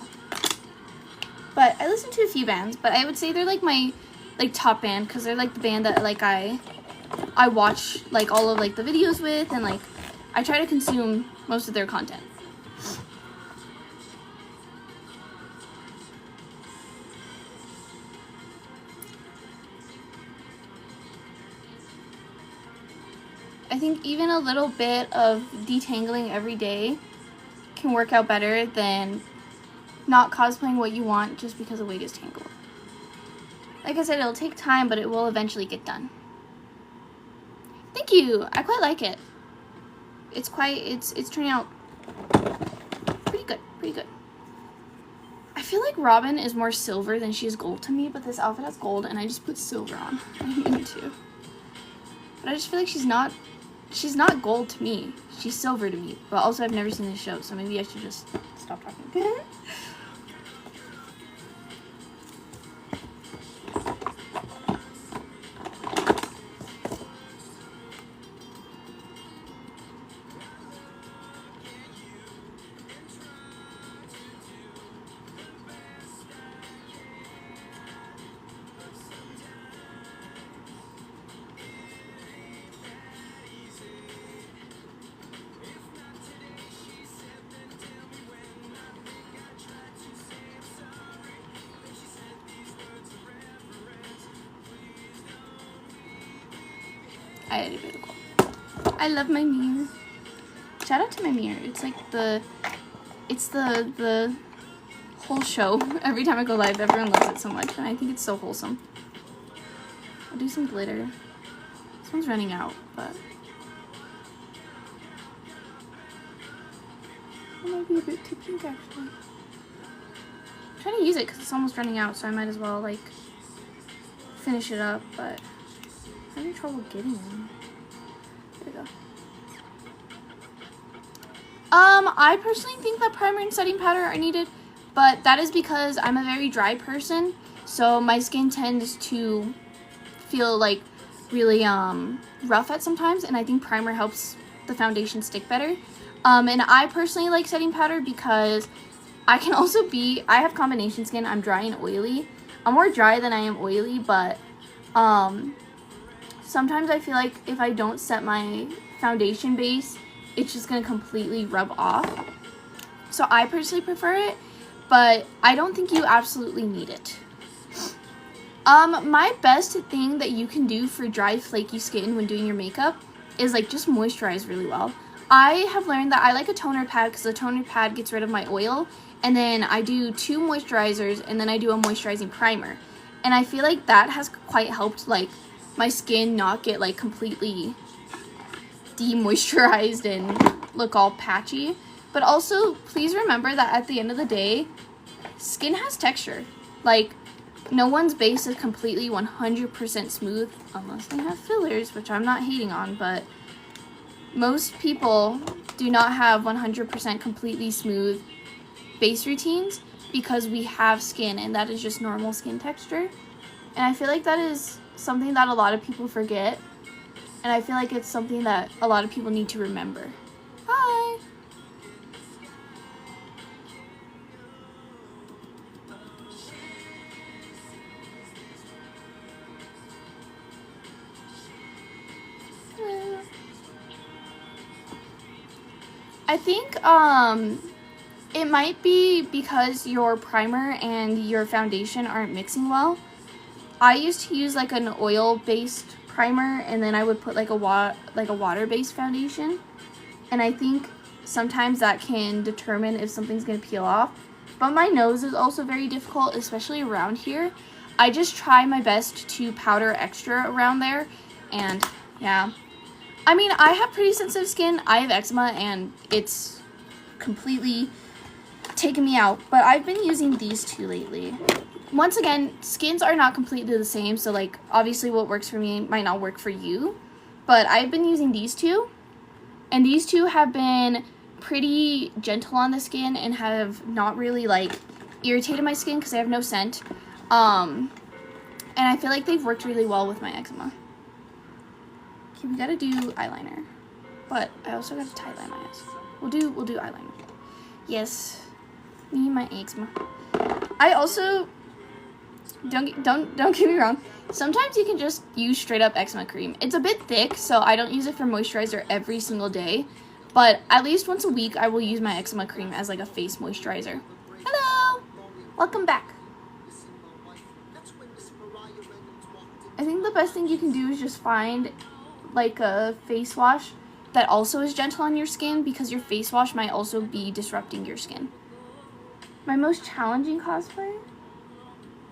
But I listen to a few bands, but I would say they're like my top band because they're like the band that like I watch like all of like the videos with, and like I try to consume most of their content. I think even a little bit of detangling every day can work out better than not cosplaying what you want just because a wig is tangled. Like I said, it'll take time, but it will eventually get done. Thank you. I quite like it. It's turning out pretty good. Pretty good. I feel like Robin is more silver than she is gold to me, but this outfit has gold and I just put silver on. I didn't mean to. But I just feel like she's not gold to me. She's silver to me. But also I've never seen this show, so maybe I should just stop talking. I love my mirror. Shout out to my mirror. It's like the whole show. Every time I go live, everyone loves it so much, and I think it's so wholesome. I'll do some glitter. This one's running out, but it might be a bit too pink actually. I'm trying to use it because it's almost running out, so I might as well like finish it up, but I'm having trouble getting them. There we go. I personally think that primer and setting powder are needed, but that is because I'm a very dry person, so my skin tends to feel like really rough at sometimes, and I think primer helps the foundation stick better. And I personally like setting powder because I have combination skin. I'm dry and oily. I'm more dry than I am oily, but sometimes I feel like if I don't set my foundation base, it's just going to completely rub off. So I personally prefer it, but I don't think you absolutely need it. My best thing that you can do for dry, flaky skin when doing your makeup is like just moisturize really well. I have learned that I like a toner pad because the toner pad gets rid of my oil, and then I do 2 moisturizers, and then I do a moisturizing primer. And I feel like that has quite helped like my skin not get like completely demoisturized and look all patchy. But also, please remember that at the end of the day, skin has texture. Like, no one's base is completely 100% smooth unless they have fillers, which I'm not hating on, but most people do not have 100% completely smooth base routines because we have skin, and that is just normal skin texture. And I feel like that is something that a lot of people forget, and I feel like it's something that a lot of people need to remember. Hi! I think it might be because your primer and your foundation aren't mixing well. I used to use like an oil-based primer, and then I would put like a water-based foundation. And I think sometimes that can determine if something's gonna peel off. But my nose is also very difficult, especially around here. I just try my best to powder extra around there, and yeah. I mean, I have pretty sensitive skin. I have eczema, and it's completely taken me out. But I've been using these two lately. Once again, skins are not completely the same, so like obviously what works for me might not work for you. But I've been using these two, and these two have been pretty gentle on the skin and have not really like irritated my skin because they have no scent. And I feel like they've worked really well with my eczema. Okay, we gotta do eyeliner. but I also got to tie-line my eyes. We'll do eyeliner. Yes, me and my eczema. I also don't get me wrong. Sometimes you can just use straight up eczema cream. It's a bit thick, so I don't use it for moisturizer every single day. But at least once a week, I will use my eczema cream as like a face moisturizer. Hello! Welcome back. I think the best thing you can do is just find like a face wash that also is gentle on your skin, because your face wash might also be disrupting your skin. My most challenging cosplay?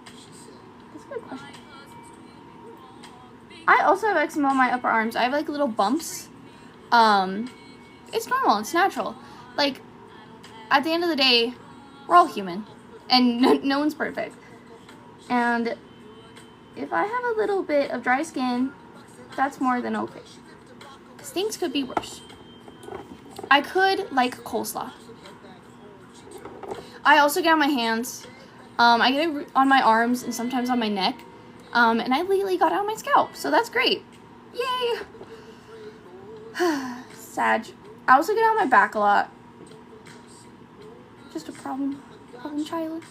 That's a good question. I also have eczema on my upper arms. I have like little bumps. It's normal, it's natural. Like, at the end of the day, we're all human, and no one's perfect. And if I have a little bit of dry skin, that's more than okay. Because things could be worse. I could like coleslaw. I also get on my hands. I get it on my arms and sometimes on my neck. And I lately got it on my scalp, so that's great. Yay! Sag. I also get on my back a lot. Just a problem child.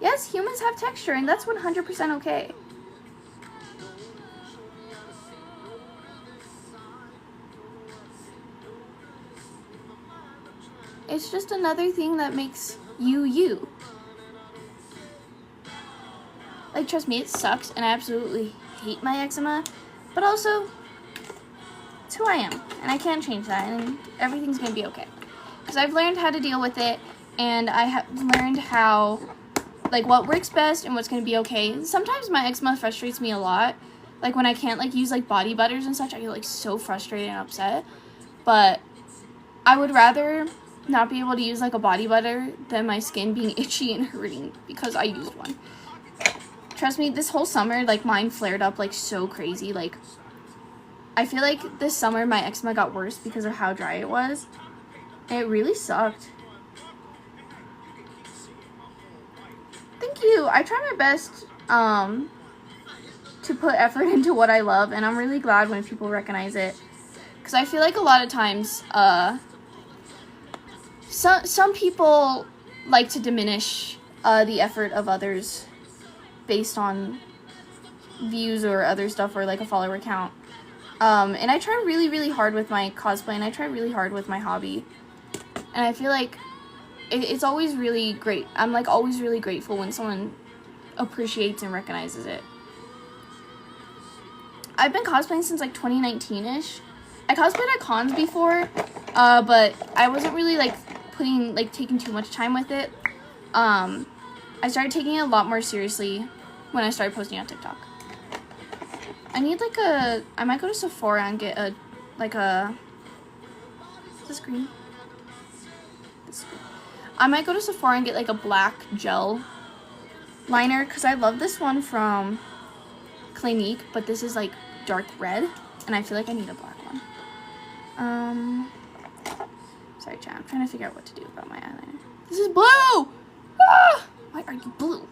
Yes, humans have texture, and that's 100% okay. It's just another thing that makes you you. Like, trust me, it sucks, and I absolutely hate my eczema, but also, it's who I am, and I can't change that, and everything's gonna be okay. Because I've learned how to deal with it, and I have learned how, like, what works best and what's gonna be okay. Sometimes my eczema frustrates me a lot. Like, when I can't, like, use, like, body butters and such, I get, like, so frustrated and upset. But I would rather not be able to use, like, a body butter than my skin being itchy and hurting because I used one. Trust me, this whole summer, like, mine flared up, like, so crazy. Like, I feel like this summer my eczema got worse because of how dry it was. And it really sucked. Thank you. I try my best to put effort into what I love, and I'm really glad when people recognize it. Because I feel like a lot of times, some people like to diminish the effort of others based on views or other stuff, or like a follower count. And I try really, really hard with my cosplay, and I try really hard with my hobby. And I feel like it's always really great. I'm like always really grateful when someone appreciates and recognizes it. I've been cosplaying since like 2019-ish. I cosplayed at cons before, but I wasn't really like taking too much time with it. I started taking it a lot more seriously when I started posting on TikTok. I need like I might go to Sephora and get is this green? This is green. I might go to Sephora and get like a black gel liner, because I love this one from Clinique, but this is like dark red, and I feel like I need a black one. Sorry, chat, I'm trying to figure out what to do about my eyeliner. This is blue! Ah! Why are you blue?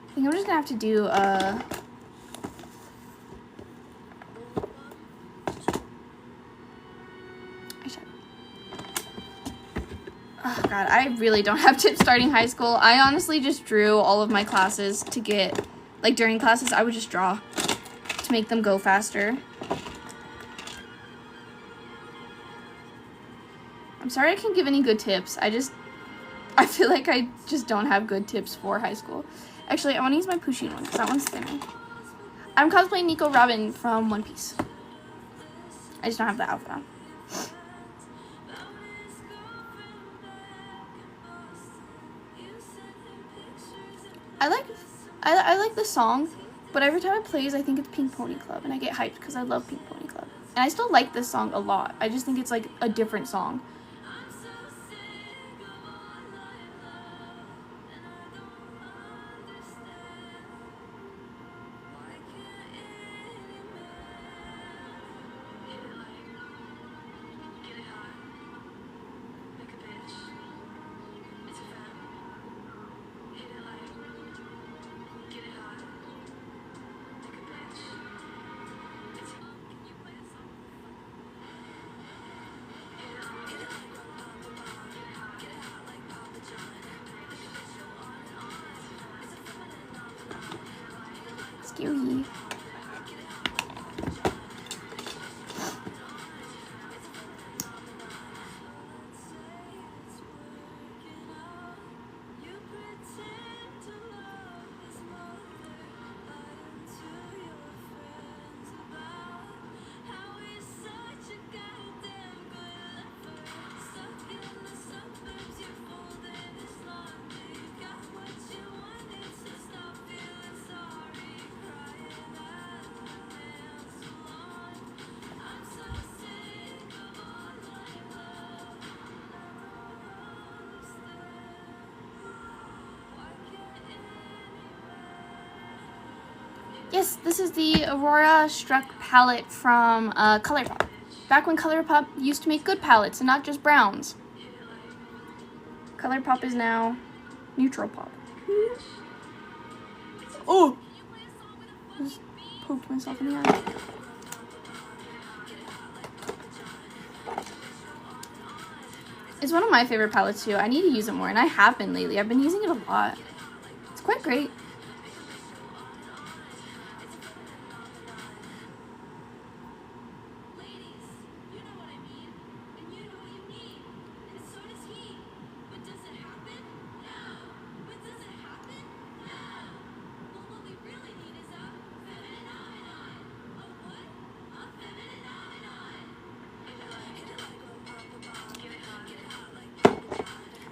I think I'm just gonna have to do oh god, I really don't have tips starting high school. I honestly just drew all of my classes to get, like, during classes, I would just draw to make them go faster. I'm sorry I can't give any good tips. I feel like I just don't have good tips for high school. Actually, I want to use my Pusheen one, because that one's thinner. I'm cosplaying Nico Robin from One Piece. I just don't have the outfit on. I like the song, but every time it plays, I think it's Pink Pony Club, and I get hyped because I love Pink Pony Club. And I still like this song a lot. I just think it's like a different song. Yes, this is the Aurora Struck palette from ColourPop. Back when ColourPop used to make good palettes and not just browns. ColourPop is now Neutral Pop. Oh! I just poked myself in the eye. It's one of my favorite palettes too. I need to use it more, and I have been lately. I've been using it a lot. It's quite great.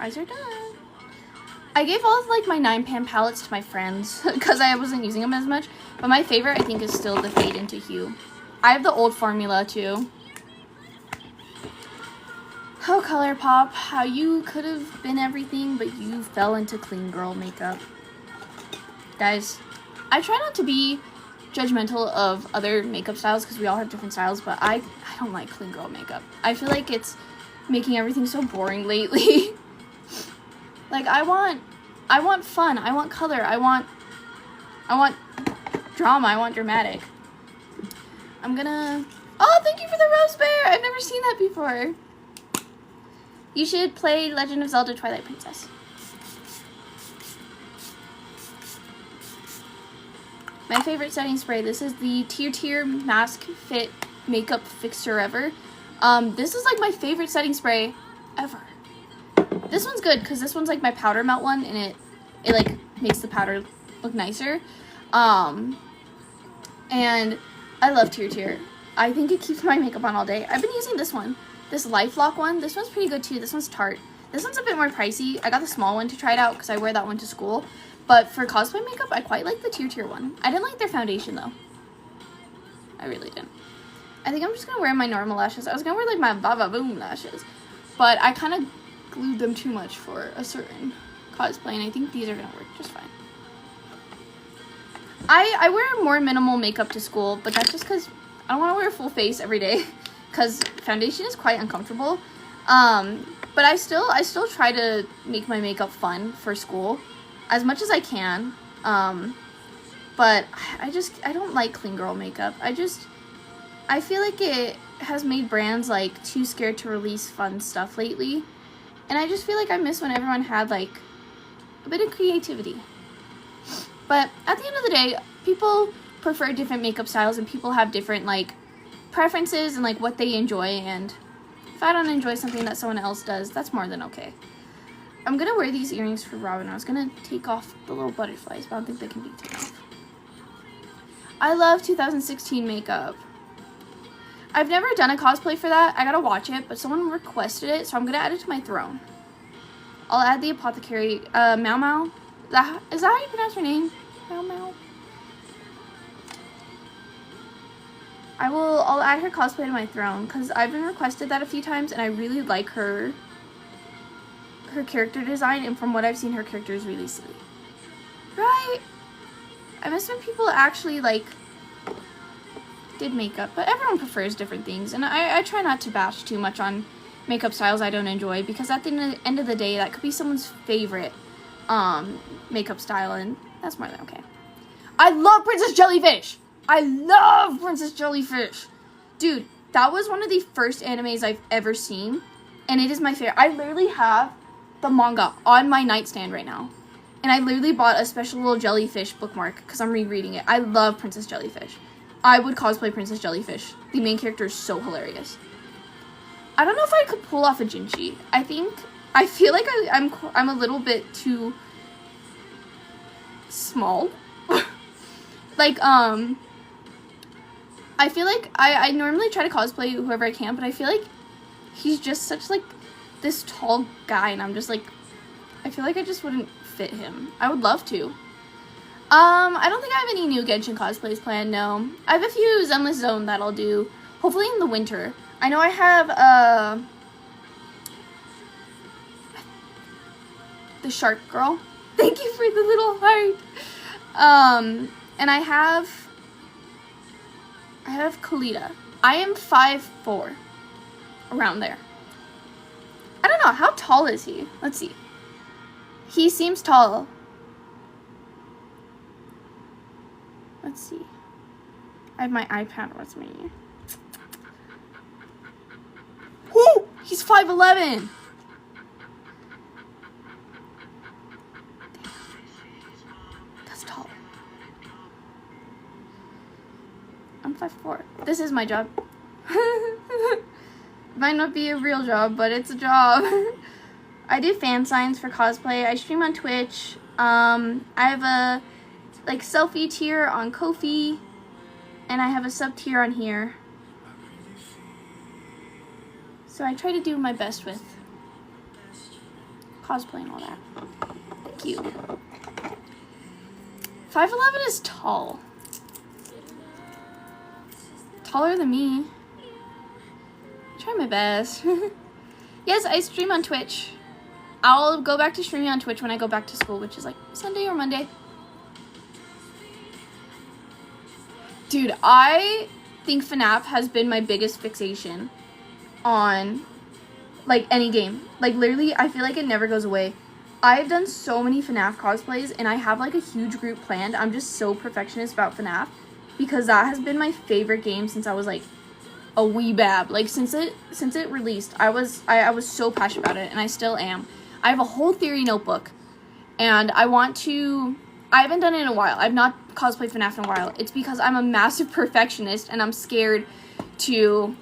Eyes are done. I gave all of like my 9-pan palettes to my friends because I wasn't using them as much. But my favorite I think is still the Fade into Hue. I have the old formula too. Oh, ColourPop, how you could have been everything, but you fell into clean girl makeup. Guys, I try not to be judgmental of other makeup styles because we all have different styles, but I don't like clean girl makeup. I feel like it's making everything so boring lately. Like, I want fun, I want color, I want drama, I want dramatic. I'm gonna, oh, thank you for the Rose Bear! I've never seen that before. You should play Legend of Zelda Twilight Princess. My favorite setting spray, this is the Tier Mask Fit Makeup Fixer ever. This is like my favorite setting spray ever. This one's good because this one's like my powder melt one, and it like makes the powder look nicer. And I love Tier. I think it keeps my makeup on all day. I've been using this one, this LifeLock one. This one's pretty good too. This one's Tarte. This one's a bit more pricey. I got the small one to try it out because I wear that one to school. But for cosplay makeup, I quite like the Tier one. I didn't like their foundation though. I really didn't. I think I'm just gonna wear my normal lashes. I was gonna wear like my Baba Boom lashes, but I kind of glued them too much for a certain cosplay, and I think these are gonna work just fine. I wear more minimal makeup to school, but that's just because I don't want to wear a full face every day because foundation is quite uncomfortable. But I still try to make my makeup fun for school as much as I can. But I don't like clean girl makeup. I feel like it has made brands like too scared to release fun stuff lately. And I just feel like I miss when everyone had like a bit of creativity. But at the end of the day, people prefer different makeup styles and people have different like preferences and like what they enjoy, and if I don't enjoy something that someone else does, that's more than okay. I'm gonna wear these earrings for Robin. I was gonna take off the little butterflies, but I don't think they can be taken off. I love 2016 makeup. I've never done a cosplay for that. I gotta watch it, but someone requested it, so I'm gonna add it to my throne. I'll add the apothecary, Mau Mau. Is that how you pronounce her name? Mau Mau. I'll add her cosplay to my throne because I've been requested that a few times, and I really like her character design, and from what I've seen, her character is really silly. Right? I miss when people actually like did makeup, but everyone prefers different things, and I try not to bash too much on makeup styles I don't enjoy, because at the end of the day, that could be someone's favorite makeup style, and that's more than okay. I love Princess Jellyfish! I love Princess Jellyfish! Dude, that was one of the first animes I've ever seen, and it is my favorite. I literally have the manga on my nightstand right now, and I literally bought a special little jellyfish bookmark because I'm rereading it. I love Princess Jellyfish. I would cosplay Princess Jellyfish. The main character is so hilarious. I don't know if I could pull off a Jinchi. I feel like I'm a little bit too small. Like, I feel like I normally try to cosplay whoever I can, but I feel like he's just such, like, this tall guy, and I'm just, like, I feel like I just wouldn't fit him. I would love to. I don't think I have any new Genshin cosplays planned, no. I have a few Zenless Zone that I'll do, hopefully in the winter. I know I have, the shark girl. Thank you for the little heart. And I have I have Kalita. I am 5'4", around there. I don't know, how tall is he? Let's see. He seems tall. Let's see. I have my iPad with me. Whoo! He's 5'11". That's tall. I'm 5'4". This is my job. Might not be a real job, but it's a job. I do fan signs for cosplay. I stream on Twitch. I have a like selfie tier on Ko-fi, and I have a sub tier on here. So I try to do my best with cosplay and all that. Thank you. 5'11" is tall. Taller than me. Try my best. Yes, I stream on Twitch. I'll go back to streaming on Twitch when I go back to school, which is like Sunday or Monday. Dude, I think FNAF has been my biggest fixation on like any game. Like literally, I feel like it never goes away. I've done so many FNAF cosplays, and I have like a huge group planned. I'm just so perfectionist about FNAF because that has been my favorite game since I was like a wee bab. Like since it released, I was so passionate about it, and I still am. I have a whole theory notebook, and I haven't done it in a while. I've not cosplayed FNAF in a while. It's because I'm a massive perfectionist, and I'm scared that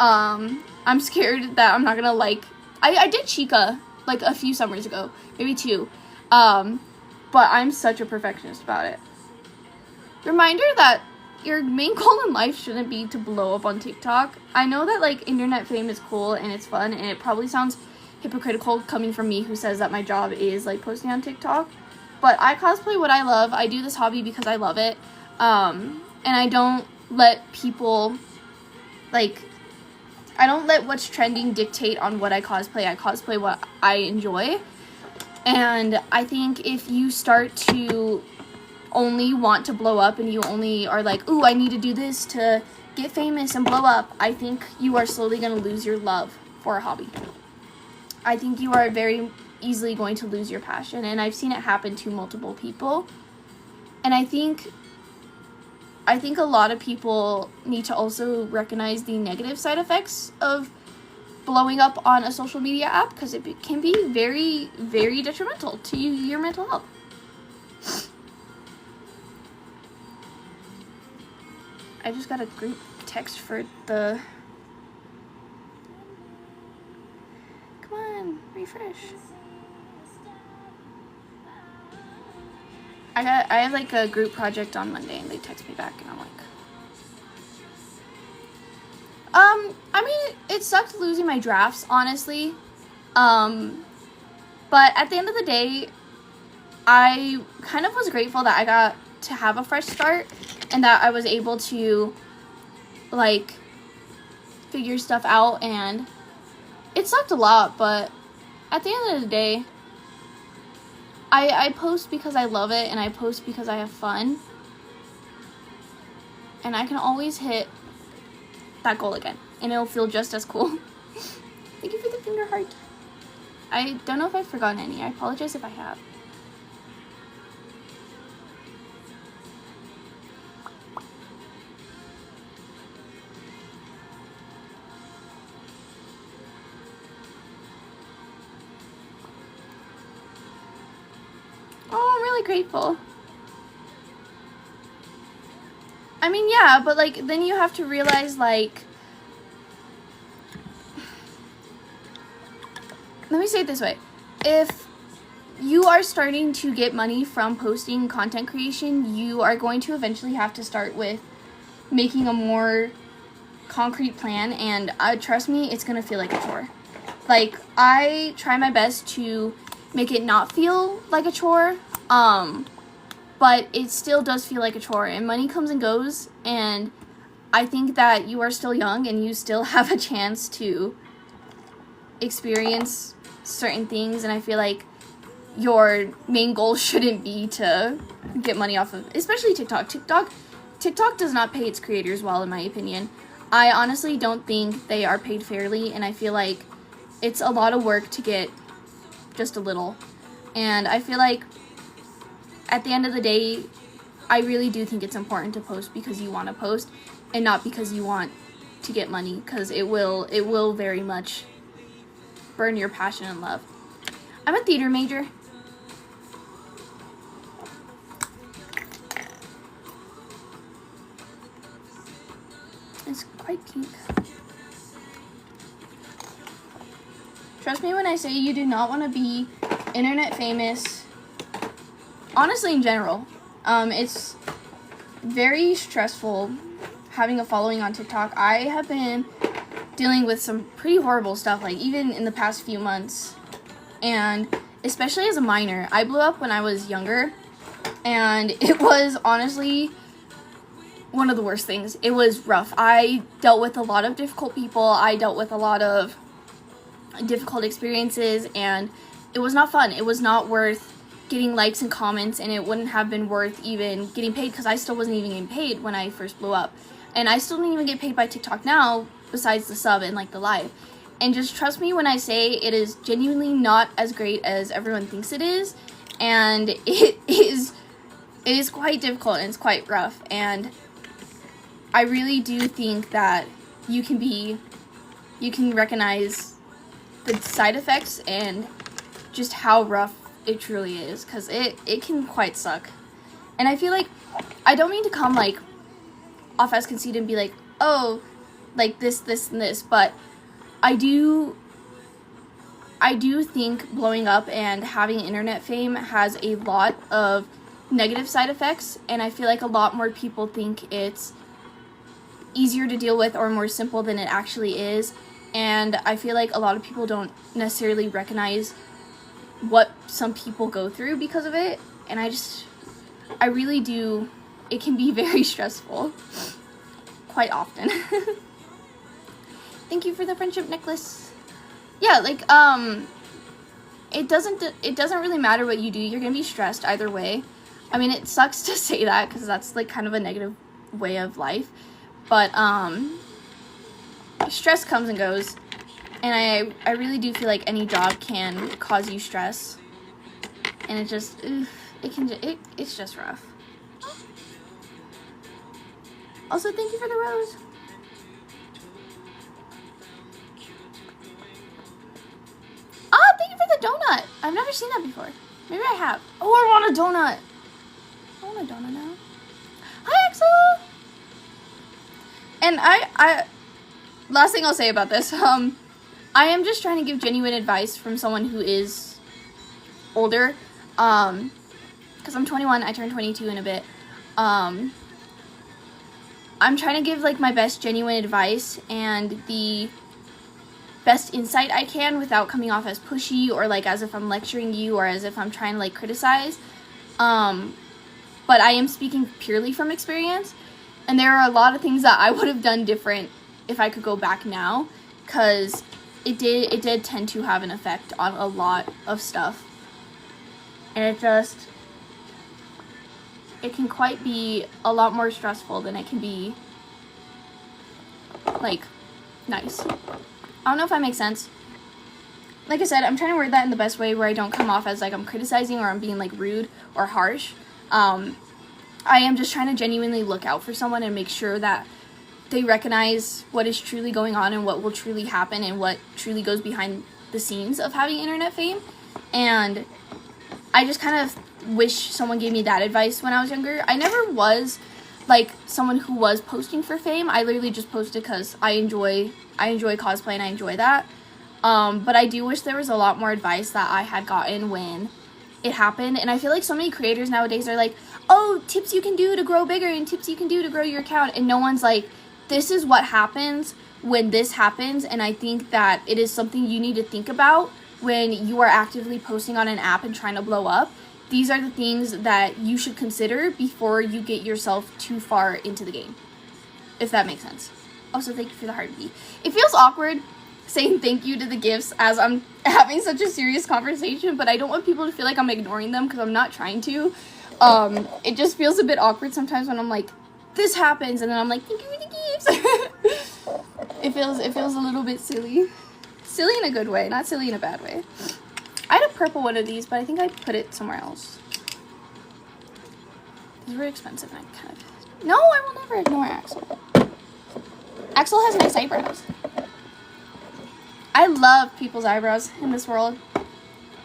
I'm not gonna like. I did Chica like a few summers ago, maybe 2, but I'm such a perfectionist about it. Reminder that your main goal in life shouldn't be to blow up on TikTok. I know that like internet fame is cool and it's fun, and it probably sounds hypocritical coming from me who says that my job is like posting on TikTok, but I cosplay what I love. I do this hobby because I love it, and I don't let people like, I don't let what's trending dictate on what I cosplay. I cosplay what I enjoy, and I think if you start to only want to blow up and you only are like, ooh, I need to do this to get famous and blow up, I think you are slowly going to lose your love for a hobby. I think you are very easily going to lose your passion, and I've seen it happen to multiple people. And I think a lot of people need to also recognize the negative side effects of blowing up on a social media app, because it can be very, very detrimental to your mental health. I just got a group text for the... Come on, refresh. I have like a group project on Monday, and they text me back, and I'm like... I mean, it sucked losing my drafts, honestly. But at the end of the day, I kind of was grateful that I got to have a fresh start, and that I was able to, like, figure stuff out, and it sucked a lot, but at the end of the day, I post because I love it, and I post because I have fun, and I can always hit that goal again, and it'll feel just as cool. Thank you for the finger heart. I don't know if I've forgotten any. I apologize if I have. Oh, I'm really grateful. I mean, yeah, but, like, then you have to realize, like... Let me say it this way. If you are starting to get money from posting content creation, you are going to eventually have to start with making a more concrete plan, and trust me, it's going to feel like a chore. Like, I try my best to make it not feel like a chore, but it still does feel like a chore, and money comes and goes, and I think that you are still young, and you still have a chance to experience certain things, and I feel like your main goal shouldn't be to get money off of, especially TikTok. TikTok TikTok does not pay its creators well, in my opinion. I honestly don't think they are paid fairly, and I feel like it's a lot of work to get just a little. And I feel like at the end of the day, I really do think it's important to post because you want to post and not because you want to get money, because it will very much burn your passion and love. I'm a theater major. It's quite pink. Trust me when I say you do not want to be internet famous. Honestly, in general, it's very stressful having a following on TikTok. I have been dealing with some pretty horrible stuff, like even in the past few months, and especially as a minor. I blew up when I was younger, and it was honestly one of the worst things. It was rough. I dealt with a lot of difficult people. I dealt with a lot of difficult experiences, and it was not fun. It was not worth getting likes and comments, and it wouldn't have been worth even getting paid, because I still wasn't even getting paid when I first blew up. And I still don't even get paid by TikTok now, besides the sub and like the live. And just trust me when I say it is genuinely not as great as everyone thinks it is, and it is quite difficult and it's quite rough. And I really do think that you can recognize the side effects and just how rough it truly is, because it can quite suck. And I feel like, I don't mean to come like off as conceited and be like, oh, like this, and this, but I do think blowing up and having internet fame has a lot of negative side effects, and I feel like a lot more people think it's easier to deal with or more simple than it actually is. And I feel like a lot of people don't necessarily recognize what some people go through because of it, and I really do. It can be very stressful quite often. Thank you for the friendship necklace. Yeah, like it doesn't really matter what you do. You're gonna be stressed either way. I mean, it sucks to say that because that's like kind of a negative way of life, but stress comes and goes, and I really do feel like any job can cause you stress, and it just it's just rough. Also, thank you for the rose. Ah, thank you for the donut. I've never seen that before. Maybe I have. Oh, I want a donut. I want a donut now. Hi, Axel. And I last thing I'll say about this, I am just trying to give genuine advice from someone who is older, because I'm 21, I turn 22 in a bit. I'm trying to give like my best genuine advice and the best insight I can without coming off as pushy or like as if I'm lecturing you or as if I'm trying to like criticize. But I am speaking purely from experience, and there are a lot of things that I would have done different if I could go back now, because it did tend to have an effect on a lot of stuff, and it can quite be a lot more stressful than it can be like nice. I don't know if that makes sense. Like I said, I'm trying to word that in the best way where I don't come off as like I'm criticizing or I'm being like rude or harsh. I am just trying to genuinely look out for someone and make sure that they recognize what is truly going on and what will truly happen and what truly goes behind the scenes of having internet fame. And I just kind of wish someone gave me that advice when I was younger. I never was like someone who was posting for fame. I literally just posted because I enjoy cosplay and I enjoy that. But I do wish there was a lot more advice that I had gotten when it happened. And I feel like so many creators nowadays are like, oh, tips you can do to grow bigger and tips you can do to grow your account. And no one's like, this is what happens when this happens. And I think that it is something you need to think about when you are actively posting on an app and trying to blow up. These are the things that you should consider before you get yourself too far into the game, if that makes sense. Also, thank you for the heartbeat. It feels awkward saying thank you to the gifts as I'm having such a serious conversation, but I don't want people to feel like I'm ignoring them because I'm not trying to. It just feels a bit awkward sometimes when I'm like this happens, and then I'm like, thank you for the gifts. It feels a little bit silly. Silly in a good way, not silly in a bad way. I had a purple one of these, but I think I put it somewhere else. These were expensive, and I kind of... No, I will never ignore Axel. Axel has nice eyebrows. I love people's eyebrows in this world.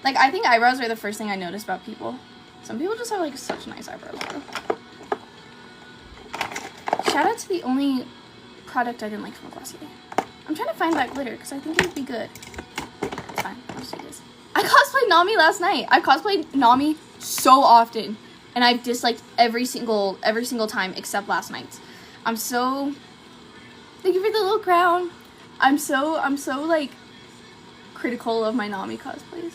Like, I think eyebrows are the first thing I notice about people. Some people just have, like, such nice eyebrows, bro. Shout out to the only product I didn't like from Glossier. I'm trying to find that glitter because I think it would be good. It's fine. I'll just do this. I cosplayed Nami last night. I cosplayed Nami so often, and I've disliked every single time except last night's. I'm so... Thank you for the little crown. I'm so like critical of my Nami cosplays.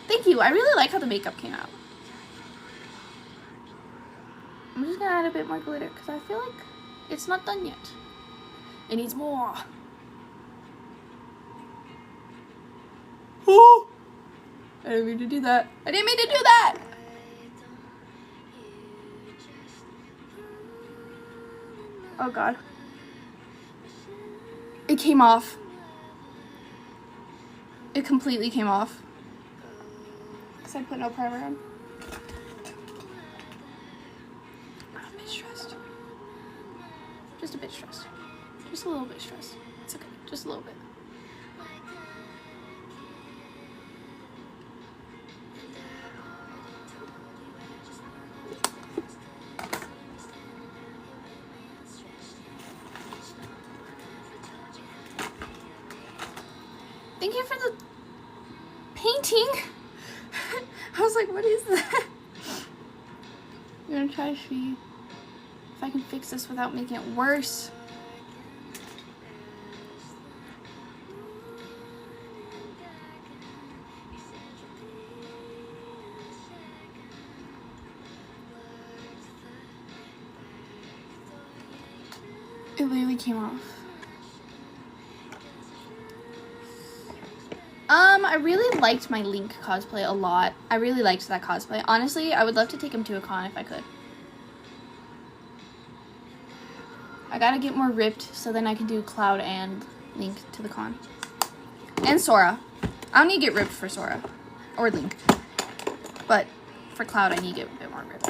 Thank you. I really like how the makeup came out. I'm just gonna add a bit more glitter because I feel like it's not done yet. It needs more. Oh! I didn't mean to do that. I didn't mean to do that! Oh god. It came off. It completely came off. Because I put no primer on. I'm a bit stressed. Just a bit stressed. Just a little bit stressed. It's okay. Just a little bit. Thank you for the painting. I was like, what is that? I'm gonna try to see if I can fix this without making it worse. It literally came off. I really liked my Link cosplay a lot. I really liked that cosplay. Honestly, I would love to take him to a con if I could. I gotta get more ripped so then I can do Cloud and Link to the con. And Sora. I don't need to get ripped for Sora. Or Link. But for Cloud, I need to get a bit more ripped.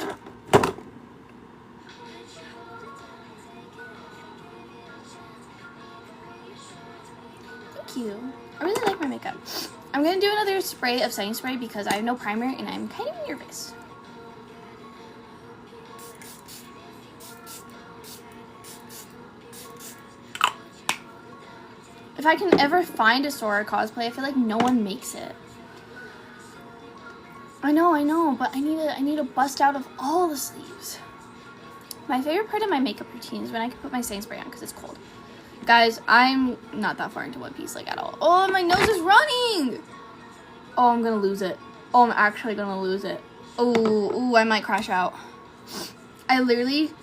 Thank you. I really like my makeup. I'm going to do another spray of setting spray because I have no primer and I'm kind of nervous. If I can ever find a Sora cosplay, I feel like no one makes it. I know, but I need to bust out of all the sleeves. My favorite part of my makeup routine is when I can put my setting spray on because it's cold. Guys, I'm not that far into One Piece, like, at all. Oh, my nose is running! Oh, I'm gonna lose it. Oh, I'm actually gonna lose it. Oh, I might crash out. I literally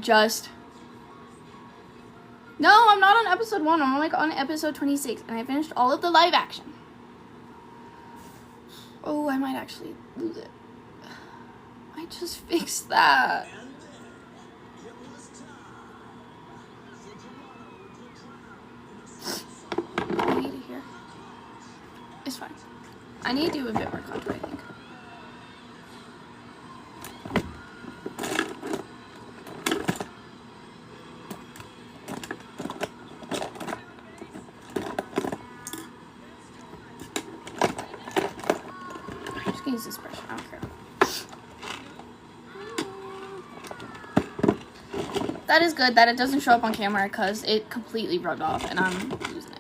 just... No, I'm not on episode 1. I'm, like, on episode 26, and I finished all of the live action. Oh, I might actually lose it. I just fixed that. It's fine. I need to do a bit more contour, I think. I'm just gonna use this brush. I don't care. That is good that it doesn't show up on camera because it completely rubbed off and I'm losing it.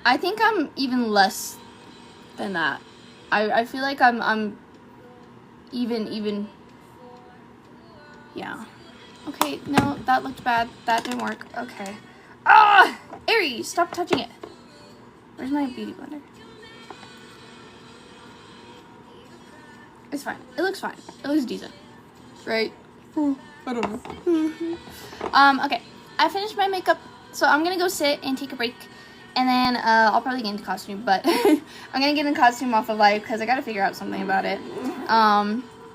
I think I'm even less than that. I feel like I'm even, yeah. Okay, no, that looked bad. That didn't work. Okay. Ah! Aries, stop touching it. Where's my beauty blender? It's fine. It looks fine. It looks decent. Right? I don't know. Okay. I finished my makeup, so I'm gonna go sit and take a break. And then I'll probably get into costume, but I'm going to get in costume off of live because I got to figure out something about it.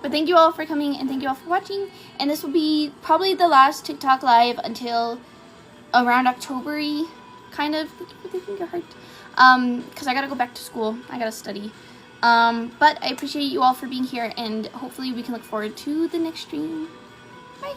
But thank you all for coming, and thank you all for watching. And this will be probably the last TikTok live until around October-y, kind of. Thank you for the finger heart. Because I gotta go back to school. I gotta study. But I appreciate you all for being here, and hopefully we can look forward to the next stream. Bye!